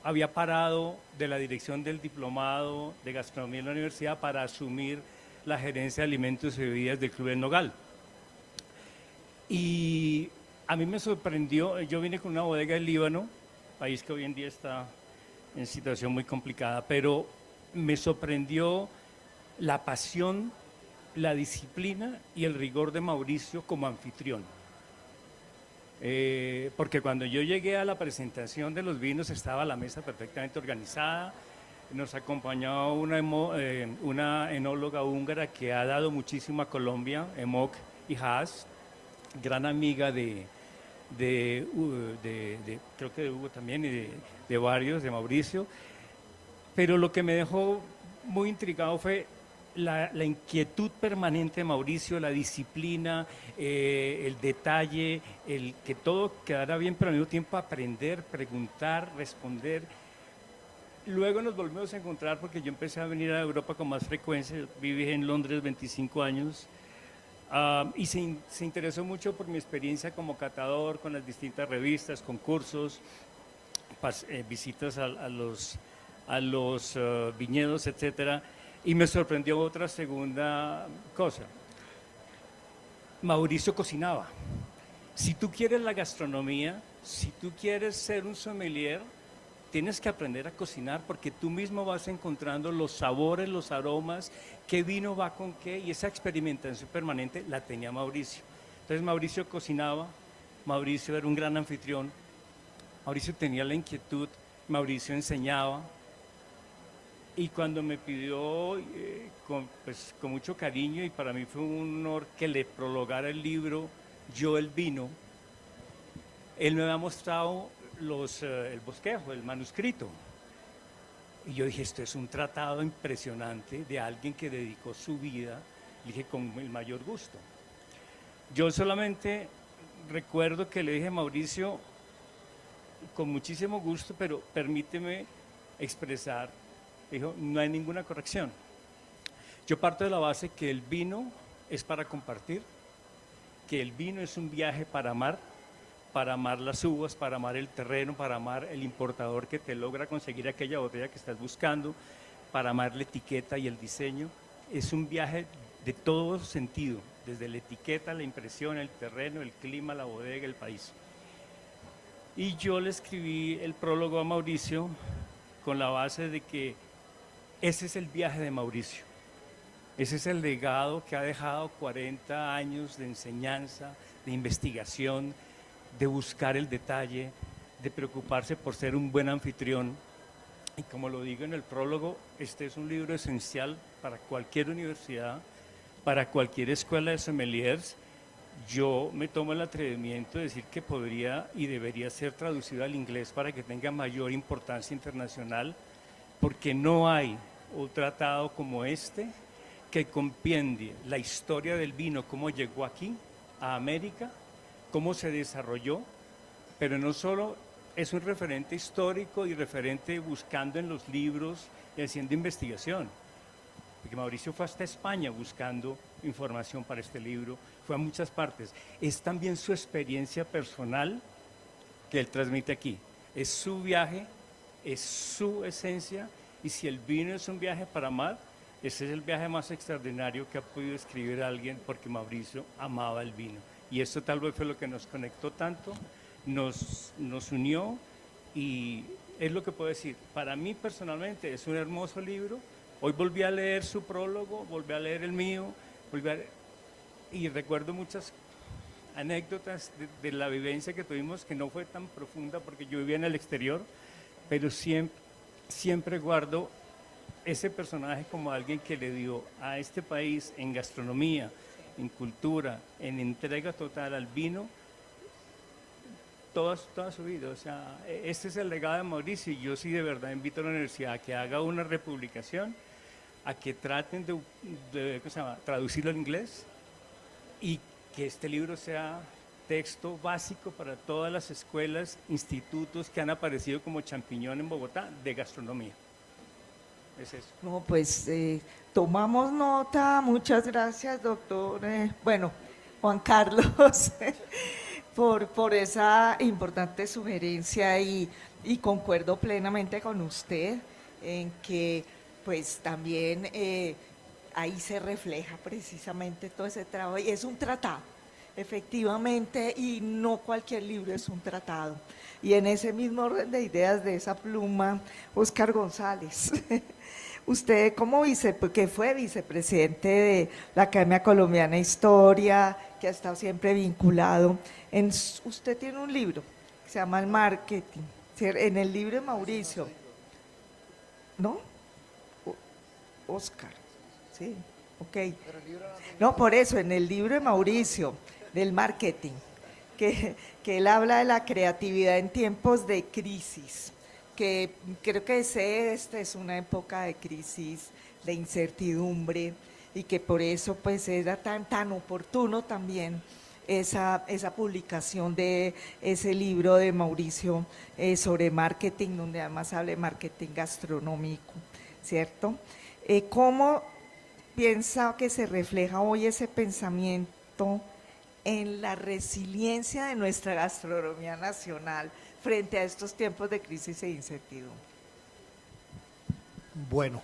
había parado de la dirección del diplomado de gastronomía en la universidad para asumir la gerencia de alimentos y bebidas del Club del Nogal. Y a mí me sorprendió, yo vine con una bodega del Líbano, país que hoy en día está en situación muy complicada, pero me sorprendió la pasión, la disciplina y el rigor de Mauricio como anfitrión. Porque cuando yo llegué a la presentación de los vinos estaba la mesa perfectamente organizada, nos acompañó una enóloga húngara que ha dado muchísimo a Colombia, Emok Haas, gran amiga creo que de Hugo también y de varios, de Mauricio. Pero lo que me dejó muy intrigado fue la inquietud permanente de Mauricio, la disciplina, el detalle, el que todo quedara bien, pero al mismo tiempo aprender, preguntar, responder. Luego nos volvimos a encontrar porque yo empecé a venir a Europa con más frecuencia, viví en Londres 25 años y se interesó mucho por mi experiencia como catador con las distintas revistas, concursos, visitas a los viñedos, etcétera. Y me sorprendió otra segunda cosa. Mauricio cocinaba. Si tú quieres la gastronomía, si tú quieres ser un sommelier, tienes que aprender a cocinar porque tú mismo vas encontrando los sabores, los aromas, qué vino va con qué, y esa experimentación permanente la tenía Mauricio. Entonces Mauricio cocinaba, Mauricio era un gran anfitrión, Mauricio tenía la inquietud, Mauricio enseñaba. Y cuando me pidió, con mucho cariño, y para mí fue un honor que le prologara el libro Yo el vino, él me había mostrado el bosquejo, el manuscrito. Y yo dije, esto es un tratado impresionante de alguien que dedicó su vida. Le dije, con el mayor gusto. Yo solamente recuerdo que le dije a Mauricio, con muchísimo gusto, pero permíteme expresar. Dijo, no hay ninguna corrección. Yo parto de la base que el vino es para compartir, que el vino es un viaje para amar las uvas, para amar el terreno, para amar el importador que te logra conseguir aquella botella que estás buscando, para amar la etiqueta y el diseño. Es un viaje de todo sentido, desde la etiqueta, la impresión, el terreno, el clima, la bodega, el país. Y yo le escribí el prólogo a Mauricio con la base de que ese es el viaje de Mauricio, ese es el legado que ha dejado 40 años de enseñanza, de investigación, de buscar el detalle, de preocuparse por ser un buen anfitrión. Y como lo digo en el prólogo, este es un libro esencial para cualquier universidad, para cualquier escuela de sommeliers. Yo me tomo el atrevimiento de decir que podría y debería ser traducido al inglés para que tenga mayor importancia internacional, porque no hay un tratado como este que compendie la historia del vino, cómo llegó aquí, a América, cómo se desarrolló, pero no solo es un referente histórico y referente buscando en los libros y haciendo investigación, porque Mauricio fue hasta España buscando información para este libro, fue a muchas partes. Es también su experiencia personal que él transmite aquí, es su viaje, es su esencia, y si el vino es un viaje para amar, ese es el viaje más extraordinario que ha podido escribir alguien, porque Mauricio amaba el vino. Y esto tal vez fue lo que nos conectó tanto, nos unió, y es lo que puedo decir. Para mí personalmente es un hermoso libro. Hoy volví a leer su prólogo, volví a leer el mío, y recuerdo muchas anécdotas de la vivencia que tuvimos, que no fue tan profunda porque yo vivía en el exterior, pero siempre guardo ese personaje como alguien que le dio a este país en gastronomía, en cultura, en entrega total al vino, toda su vida. O sea, este es el legado de Mauricio, y yo sí de verdad invito a la universidad a que haga una republicación, a que traten de traducirlo al inglés, y que este libro sea texto básico para todas las escuelas, institutos que han aparecido como champiñón en Bogotá de gastronomía. Es eso. No, pues tomamos nota, muchas gracias, doctor, bueno, Juan Carlos, por esa importante sugerencia y concuerdo plenamente con usted en que pues también ahí se refleja precisamente todo ese trabajo y es un tratado, efectivamente, y no cualquier libro es un tratado. Y en ese mismo orden de ideas de esa pluma, Óscar González, usted como que fue vicepresidente de la Academia Colombiana de Historia, que ha estado siempre vinculado, usted tiene un libro que se llama El Marketing, en el libro de Mauricio, ¿no? Óscar, sí, ok. No, por eso, en el libro de Mauricio, del marketing, que él habla de la creatividad en tiempos de crisis, que creo que esta es una época de crisis, de incertidumbre, y que por eso pues era tan oportuno también esa publicación de ese libro de Mauricio sobre marketing, donde además habla de marketing gastronómico, ¿cierto? ¿Cómo piensa que se refleja hoy ese pensamiento en la resiliencia de nuestra gastronomía nacional frente a estos tiempos de crisis e incertidumbre? Bueno,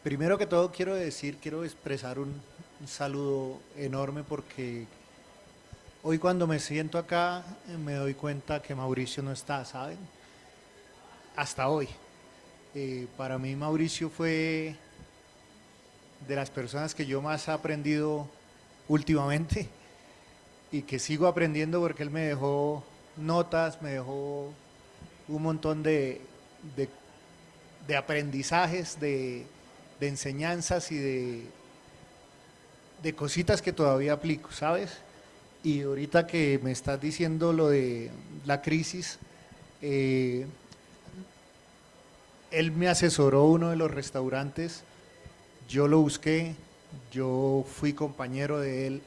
primero que todo quiero expresar un saludo enorme porque hoy cuando me siento acá me doy cuenta que Mauricio no está, ¿saben? Hasta hoy. Para mí Mauricio fue de las personas que yo más he aprendido últimamente y que sigo aprendiendo porque él me dejó notas, me dejó un montón de aprendizajes, de enseñanzas y de cositas que todavía aplico, ¿sabes? Y ahorita que me estás diciendo lo de la crisis, él me asesoró uno de los restaurantes, yo lo busqué, yo fui compañero de él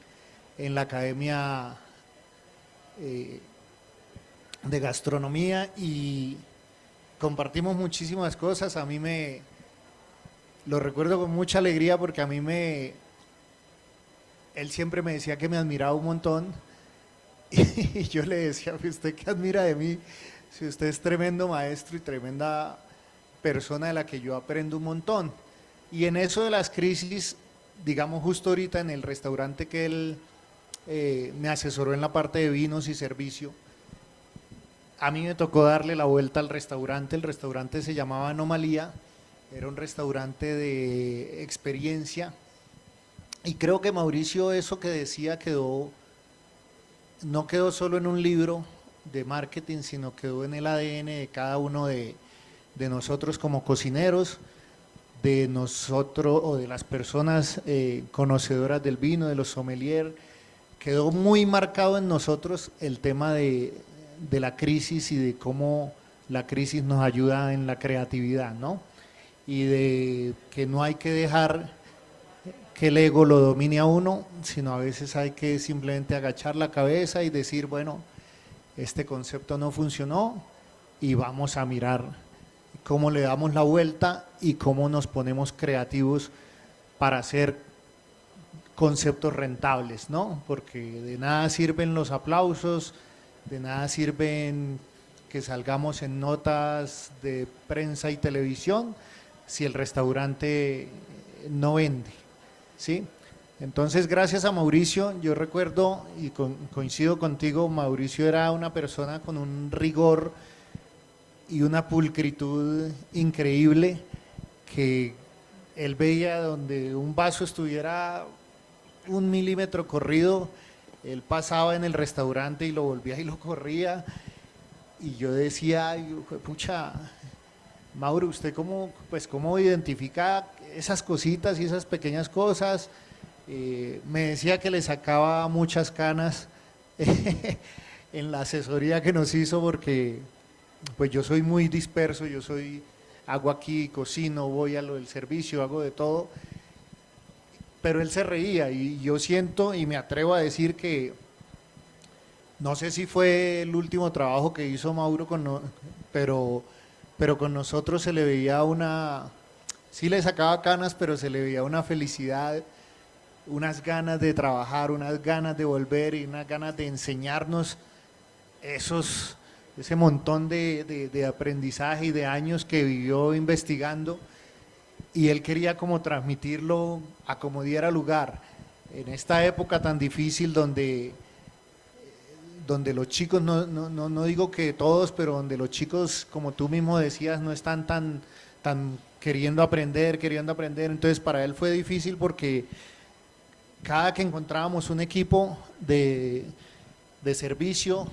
en la Academia de Gastronomía y compartimos muchísimas cosas. A mí lo recuerdo con mucha alegría porque él siempre me decía que me admiraba un montón y yo le decía, ¿usted qué admira de mí? Si usted es tremendo maestro y tremenda persona de la que yo aprendo un montón. Y en eso de las crisis, digamos justo ahorita en el restaurante que él me asesoró en la parte de vinos y servicio, a mí me tocó darle la vuelta al restaurante. El restaurante se llamaba Anomalía, era un restaurante de experiencia y creo que Mauricio eso que decía no quedó solo en un libro de marketing, sino quedó en el ADN de cada uno de nosotros como cocineros, de nosotros o de las personas conocedoras del vino, de los sommelier. Quedó muy marcado en nosotros el tema de la crisis y de cómo la crisis nos ayuda en la creatividad, ¿no? Y de que no hay que dejar que el ego lo domine a uno, sino a veces hay que simplemente agachar la cabeza y decir, bueno, este concepto no funcionó y vamos a mirar cómo le damos la vuelta y cómo nos ponemos creativos para hacer conceptos rentables, ¿no? Porque de nada sirven los aplausos, de nada sirven que salgamos en notas de prensa y televisión si el restaurante no vende, ¿sí? Entonces, gracias a Mauricio, yo recuerdo y coincido contigo, Mauricio era una persona con un rigor y una pulcritud increíble, que él veía donde un vaso estuviera 1 milímetro corrido, él pasaba en el restaurante y lo volvía y lo corría, y yo decía, ay, pucha, Mauro, ¿usted cómo identifica esas cositas y esas pequeñas cosas? Me decía que le sacaba muchas canas en la asesoría que nos hizo porque pues yo soy muy disperso, hago aquí, cocino, voy a lo del servicio, hago de todo, pero él se reía y yo siento y me atrevo a decir que no sé si fue el último trabajo que hizo Mauro, pero con nosotros se le veía sí le sacaba canas, pero se le veía una felicidad, unas ganas de trabajar, unas ganas de volver y unas ganas de enseñarnos ese montón de aprendizaje y de años que vivió investigando, y él quería como transmitirlo a como diera lugar en esta época tan difícil donde los chicos, no digo que todos, pero donde los chicos, como tú mismo decías, no están tan queriendo aprender, entonces para él fue difícil porque cada que encontrábamos un equipo de servicio,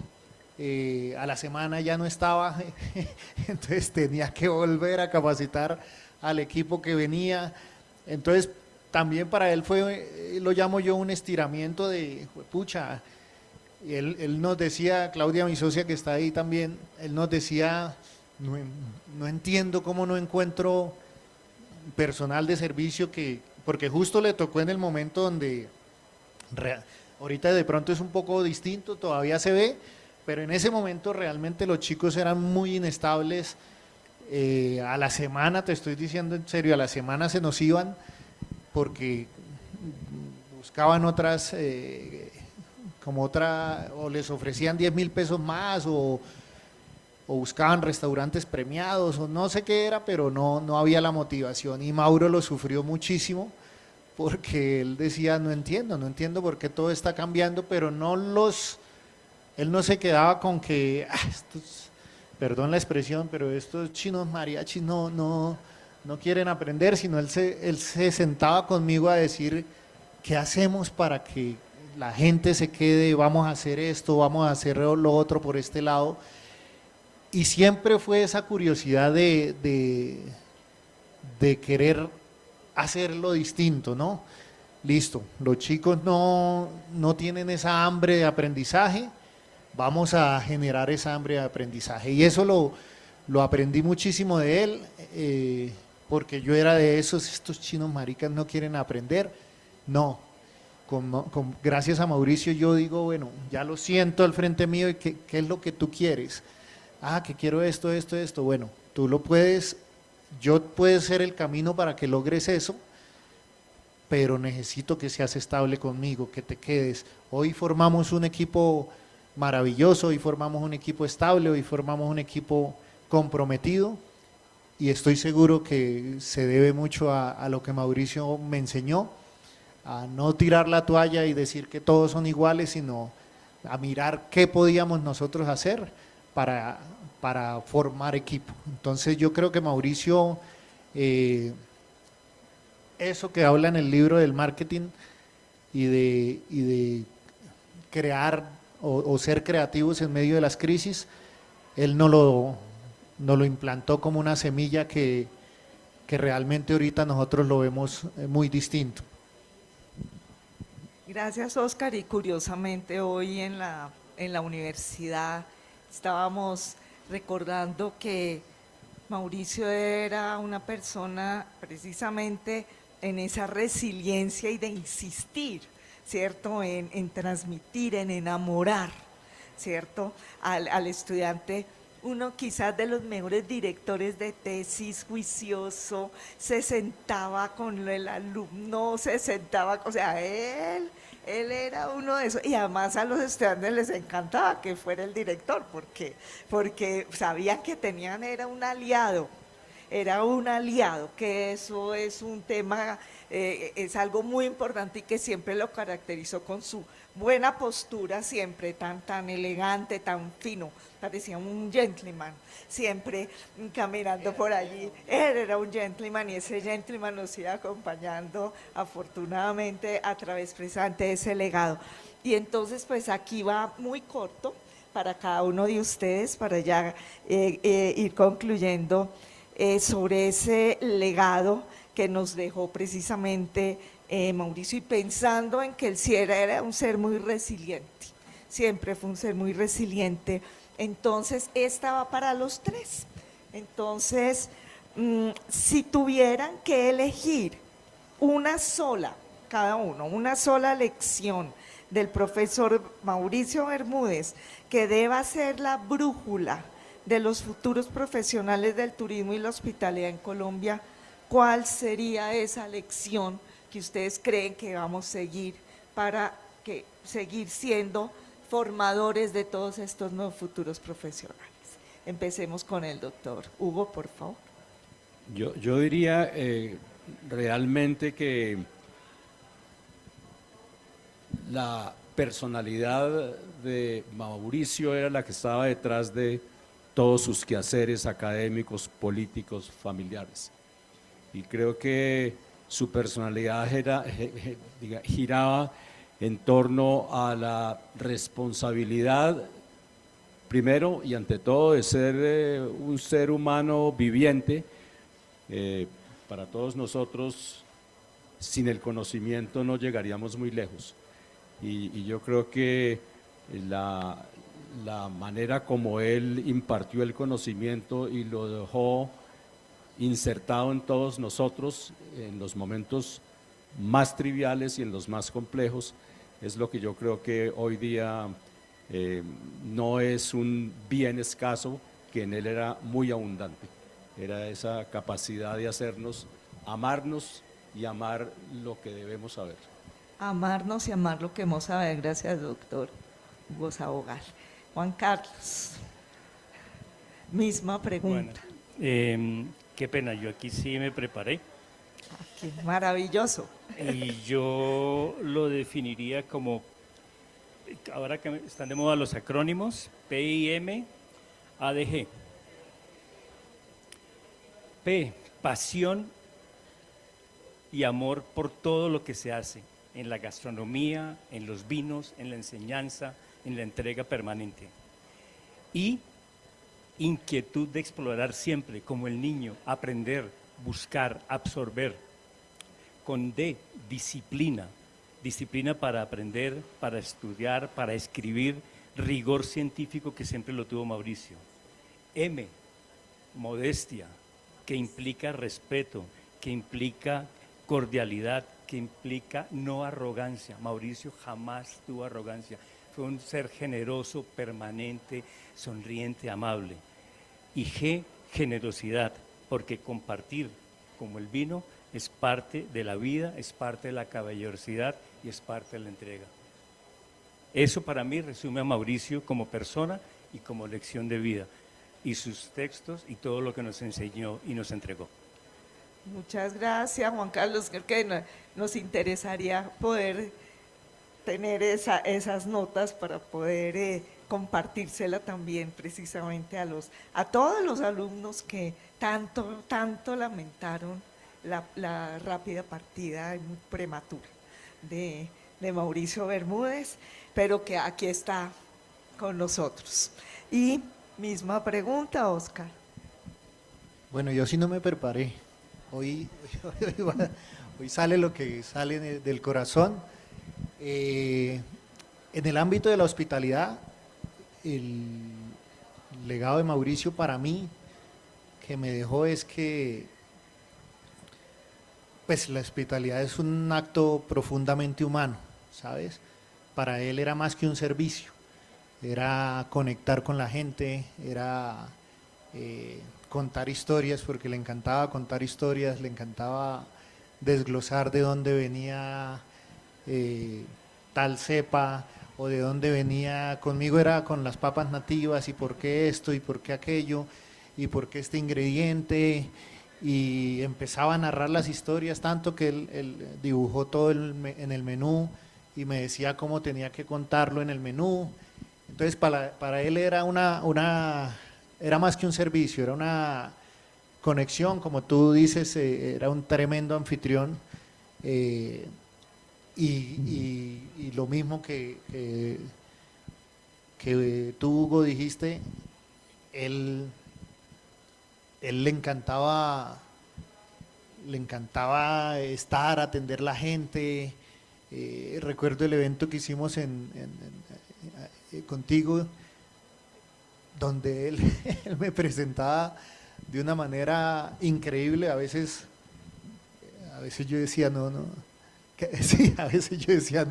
a la semana ya no estaba, entonces tenía que volver a capacitar al equipo que venía, entonces también para él fue, lo llamo yo un estiramiento de, pucha, y él nos decía, Claudia, mi socia que está ahí también, él nos decía, no entiendo cómo no encuentro personal de servicio porque justo le tocó en el momento donde, ahorita de pronto es un poco distinto, todavía se ve, pero en ese momento realmente los chicos eran muy inestables, a la semana, te estoy diciendo en serio, a la semana se nos iban porque buscaban otras, o les ofrecían 10.000 pesos más o buscaban restaurantes premiados o no sé qué era, pero no había la motivación, y Mauro lo sufrió muchísimo porque él decía, no entiendo por qué todo está cambiando, pero él no se quedaba con que, perdón la expresión, pero estos chinos mariachis no quieren aprender, sino él se sentaba conmigo a decir, ¿qué hacemos para que la gente se quede? Vamos a hacer esto, vamos a hacer lo otro por este lado. Y siempre fue esa curiosidad de querer hacerlo distinto, ¿no? Listo, los chicos no tienen esa hambre de aprendizaje, vamos a generar esa hambre de aprendizaje. Y eso lo aprendí muchísimo de él, porque yo era de estos chinos maricas no quieren aprender. No, gracias a Mauricio yo digo, bueno, ya lo siento al frente mío, y ¿qué es lo que tú quieres? Que quiero esto, bueno, tú lo puedes, yo puedo ser el camino para que logres eso, pero necesito que seas estable conmigo, que te quedes. Hoy formamos un equipo maravilloso, hoy formamos un equipo estable, hoy formamos un equipo comprometido, y estoy seguro que se debe mucho a lo que Mauricio me enseñó, a no tirar la toalla y decir que todos son iguales, sino a mirar qué podíamos nosotros hacer para formar equipo. Entonces yo creo que Mauricio, eso que habla en el libro del marketing y de crear o ser creativos en medio de las crisis, él no lo implantó como una semilla que realmente ahorita nosotros lo vemos muy distinto. Gracias, Oscar, y curiosamente hoy en la universidad estábamos recordando que Mauricio era una persona precisamente en esa resiliencia y de insistir, ¿cierto?, en transmitir, en enamorar, ¿cierto?, al estudiante. Uno quizás de los mejores directores de tesis, juicioso, se sentaba con el alumno, o sea, él era uno de esos, y además a los estudiantes les encantaba que fuera el director, porque sabían que era un aliado, que eso es un tema, es algo muy importante y que siempre lo caracterizó con su buena postura, siempre tan elegante, tan fino, parecía un gentleman, siempre caminando por allí. Él era un gentleman y ese gentleman nos iba acompañando afortunadamente a través precisamente de ese legado. Y entonces pues aquí va muy corto para cada uno de ustedes, para ya ir concluyendo sobre ese legado que nos dejó precisamente Mauricio, y pensando en que él sí era un ser muy resiliente, siempre fue un ser muy resiliente. Entonces, esta va para los tres. Entonces, si tuvieran que elegir una sola cada uno, una sola lección del profesor Mauricio Bermúdez que deba ser la brújula de los futuros profesionales del turismo y la hospitalidad en Colombia, ¿cuál sería esa lección que ustedes creen que vamos a seguir para seguir siendo formadores de todos estos nuevos futuros profesionales? Empecemos con el doctor Hugo, por favor. Yo diría realmente que la personalidad de Mauricio era la que estaba detrás de todos sus quehaceres académicos, políticos, familiares. Y creo que su personalidad giraba en torno a la responsabilidad, primero y ante todo, de ser un ser humano viviente. Para todos nosotros, sin el conocimiento no llegaríamos muy lejos. Y yo creo que la manera como él impartió el conocimiento y lo dejó insertado en todos nosotros, en los momentos más triviales y en los más complejos, es lo que yo creo que hoy día no es un bien escaso, que en él era muy abundante. Era esa capacidad de hacernos amarnos y amar lo que debemos saber. Amarnos y amar lo que hemos saber. Gracias, doctor Hugo Sabogal. Juan Carlos, misma pregunta. Bueno, qué pena, yo aquí sí me preparé. Qué maravilloso. Y yo lo definiría como, ahora que están de moda los acrónimos, PIM, ADG. P, pasión y amor por todo lo que se hace en la gastronomía, en los vinos, en la enseñanza, en la entrega permanente. Y inquietud de explorar siempre, como el niño, aprender, buscar, absorber. Con D, disciplina. Disciplina para aprender, para estudiar, para escribir, rigor científico que siempre lo tuvo Mauricio. M, modestia, que implica respeto, que implica cordialidad, que implica no arrogancia. Mauricio jamás tuvo arrogancia, fue un ser generoso, permanente, sonriente, amable. Y G, generosidad, porque compartir, como el vino, es parte de la vida, es parte de la caballerosidad y es parte de la entrega. Eso para mí resume a Mauricio como persona y como lección de vida, y sus textos y todo lo que nos enseñó y nos entregó. Muchas gracias, Juan Carlos. Creo que nos interesaría poder tener esas notas para poder compartírsela también precisamente a todos los alumnos que tanto lamentaron la rápida partida muy prematura de Mauricio Bermúdez, pero que aquí está con nosotros. Y misma pregunta, Oscar. Bueno, yo sí no me preparé. Hoy sale lo que sale del corazón. En el ámbito de la hospitalidad, el legado de Mauricio para mí que me dejó es que pues la hospitalidad es un acto profundamente humano, ¿sabes? Para él era más que un servicio, era conectar con la gente, era contar historias, porque le encantaba contar historias, le encantaba desglosar de dónde venía tal cepa o de dónde venía. Conmigo era con las papas nativas y por qué esto y por qué aquello y por qué este ingrediente, y empezaba a narrar las historias, tanto que él dibujó todo en el menú y me decía cómo tenía que contarlo en el menú. Entonces para él era era más que un servicio, era una conexión, como tú dices, era un tremendo anfitrión, y lo mismo que tú, Hugo, dijiste, él le encantaba estar, atender la gente. Recuerdo el evento que hicimos contigo, donde él me presentaba de una manera increíble. A veces yo decía, no Sí, a veces yo decía,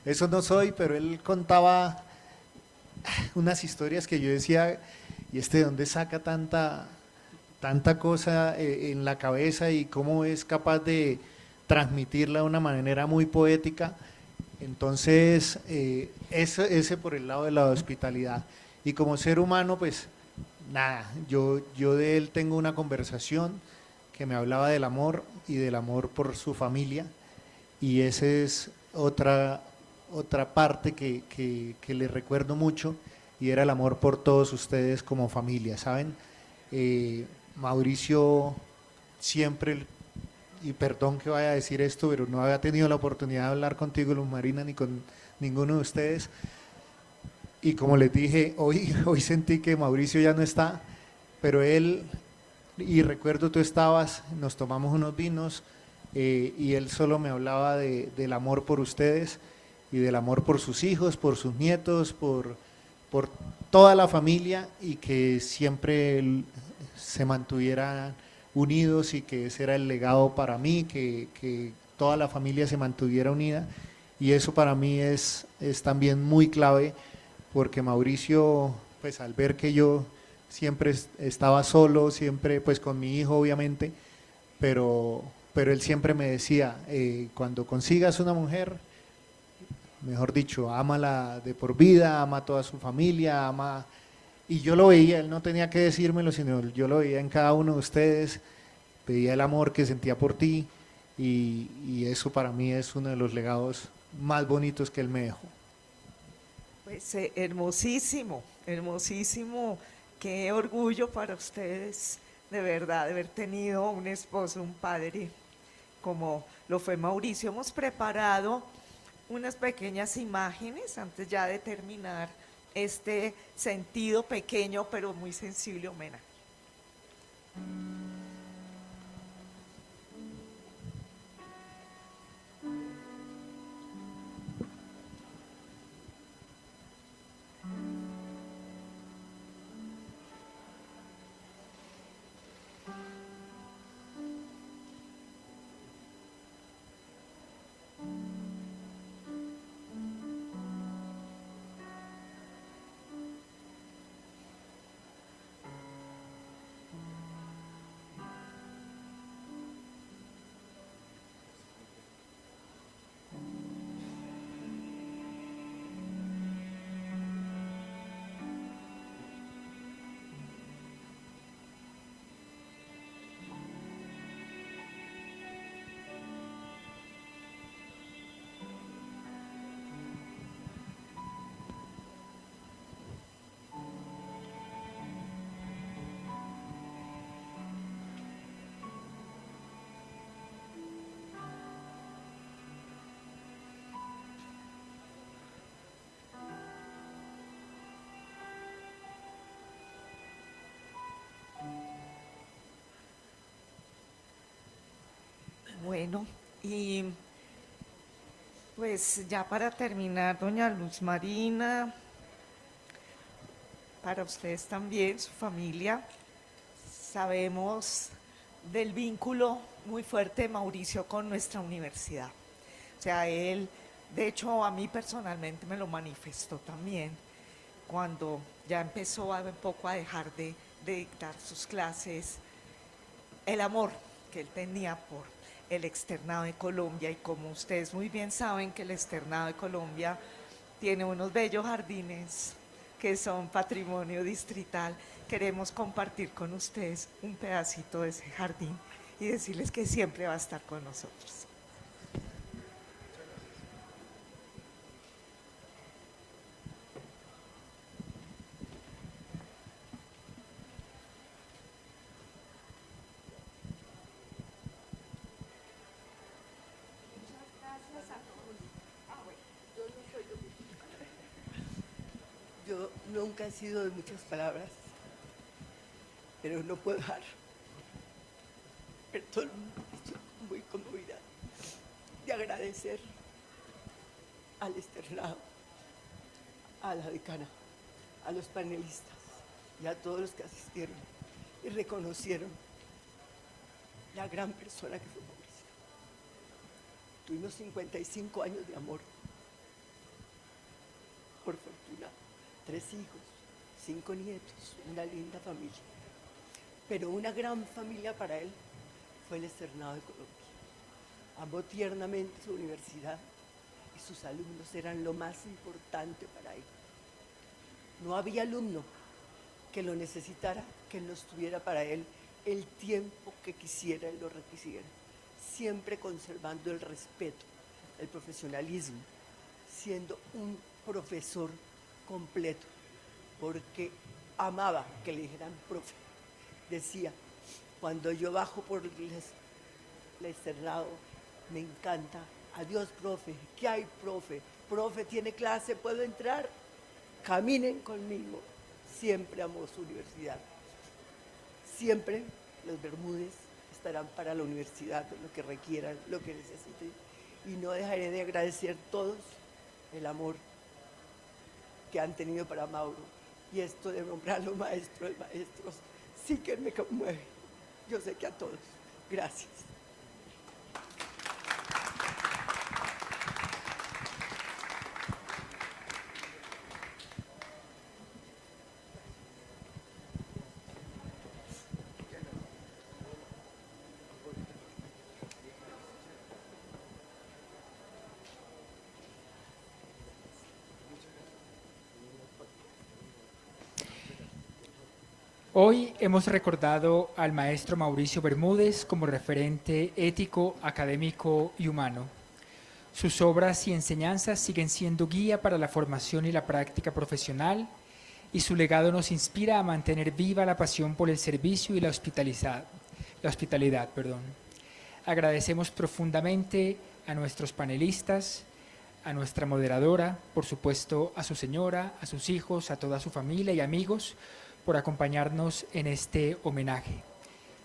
eso no soy, pero él contaba unas historias que yo decía, ¿y de dónde saca tanta cosa en la cabeza y cómo es capaz de transmitirla de una manera muy poética? Entonces, ese por el lado de la hospitalidad. Y como ser humano, pues nada, yo de él tengo una conversación que me hablaba del amor y del amor por su familia, y esa es otra parte que le recuerdo mucho, y era el amor por todos ustedes como familia, ¿saben? Mauricio siempre, y perdón que vaya a decir esto, pero no había tenido la oportunidad de hablar contigo, Luz Marina, ni con ninguno de ustedes, y como les dije, hoy sentí que Mauricio ya no está, pero él, y recuerdo tú estabas, nos tomamos unos vinos, y él solo me hablaba del amor por ustedes y del amor por sus hijos, por sus nietos, por toda la familia, y que siempre se mantuvieran unidos, y que ese era el legado para mí, que toda la familia se mantuviera unida, y eso para mí es también muy clave, porque Mauricio, pues al ver que yo siempre estaba solo, siempre pues con mi hijo obviamente, pero él siempre me decía, cuando consigas una mujer, mejor dicho, ámala de por vida, ama a toda su familia, ama... Y yo lo veía, él no tenía que decírmelo, sino yo lo veía en cada uno de ustedes, veía el amor que sentía por ti, y eso para mí es uno de los legados más bonitos que él me dejó. Pues hermosísimo, hermosísimo, qué orgullo para ustedes, de verdad, de haber tenido un esposo, un padre como lo fue Mauricio. Hemos preparado unas pequeñas imágenes antes ya de terminar este sentido pequeño pero muy sensible homenaje. Bueno, y pues ya para terminar, doña Luz Marina, para ustedes también, su familia, sabemos del vínculo muy fuerte de Mauricio con nuestra universidad. O sea, él, de hecho, a mí personalmente me lo manifestó también cuando ya empezó un poco a dejar de dictar sus clases, el amor que él tenía por el Externado de Colombia, y como ustedes muy bien saben que el Externado de Colombia tiene unos bellos jardines que son patrimonio distrital, queremos compartir con ustedes un pedacito de ese jardín y decirles que siempre va a estar con nosotros. Yo nunca he sido de muchas palabras, pero no puedo dejar. Estoy muy conmovida de agradecer al externado, a la decana, a los panelistas y a todos los que asistieron y reconocieron la gran persona que fue Mauricio. Tuvimos 55 años de amor. Por fortuna, 3 hijos, 5 nietos, una linda familia. Pero una gran familia para él fue el Externado de Colombia. Amó tiernamente su universidad y sus alumnos eran lo más importante para él. No había alumno que lo necesitara, que no estuviera para él el tiempo que quisiera y lo requisiera, siempre conservando el respeto, el profesionalismo, siendo un profesor completo, porque amaba que le dijeran profe. Decía, cuando yo bajo por el externado, me encanta, adiós profe, ¿qué hay profe? Profe, ¿tiene clase? ¿Puedo entrar? Caminen conmigo. Siempre amó su universidad. Siempre los Bermúdez estarán para la universidad, lo que requieran, lo que necesiten. Y no dejaré de agradecer todos el amor que han tenido para Mauro. Y esto de nombrarlo maestro de maestros, sí que me conmueve. Yo sé que a todos. Gracias. Hoy hemos recordado al maestro Mauricio Bermúdez como referente ético, académico y humano. Sus obras y enseñanzas siguen siendo guía para la formación y la práctica profesional, y su legado nos inspira a mantener viva la pasión por el servicio y la hospitalidad. Agradecemos profundamente a nuestros panelistas, a nuestra moderadora, por supuesto a su señora, a sus hijos, a toda su familia y amigos, por acompañarnos en este homenaje.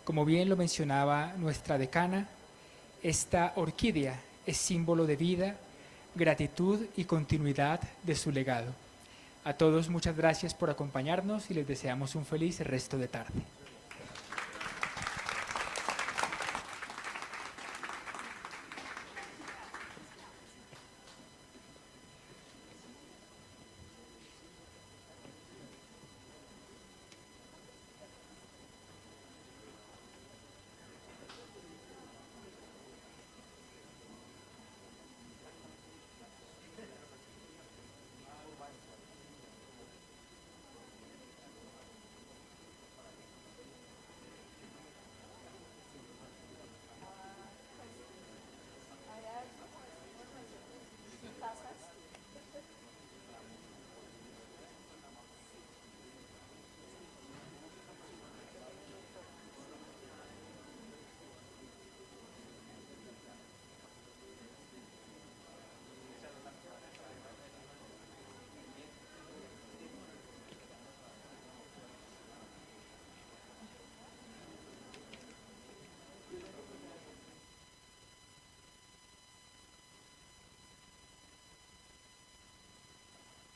Como bien lo mencionaba nuestra decana, esta orquídea es símbolo de vida, gratitud y continuidad de su legado. A todos muchas gracias por acompañarnos y les deseamos un feliz resto de tarde.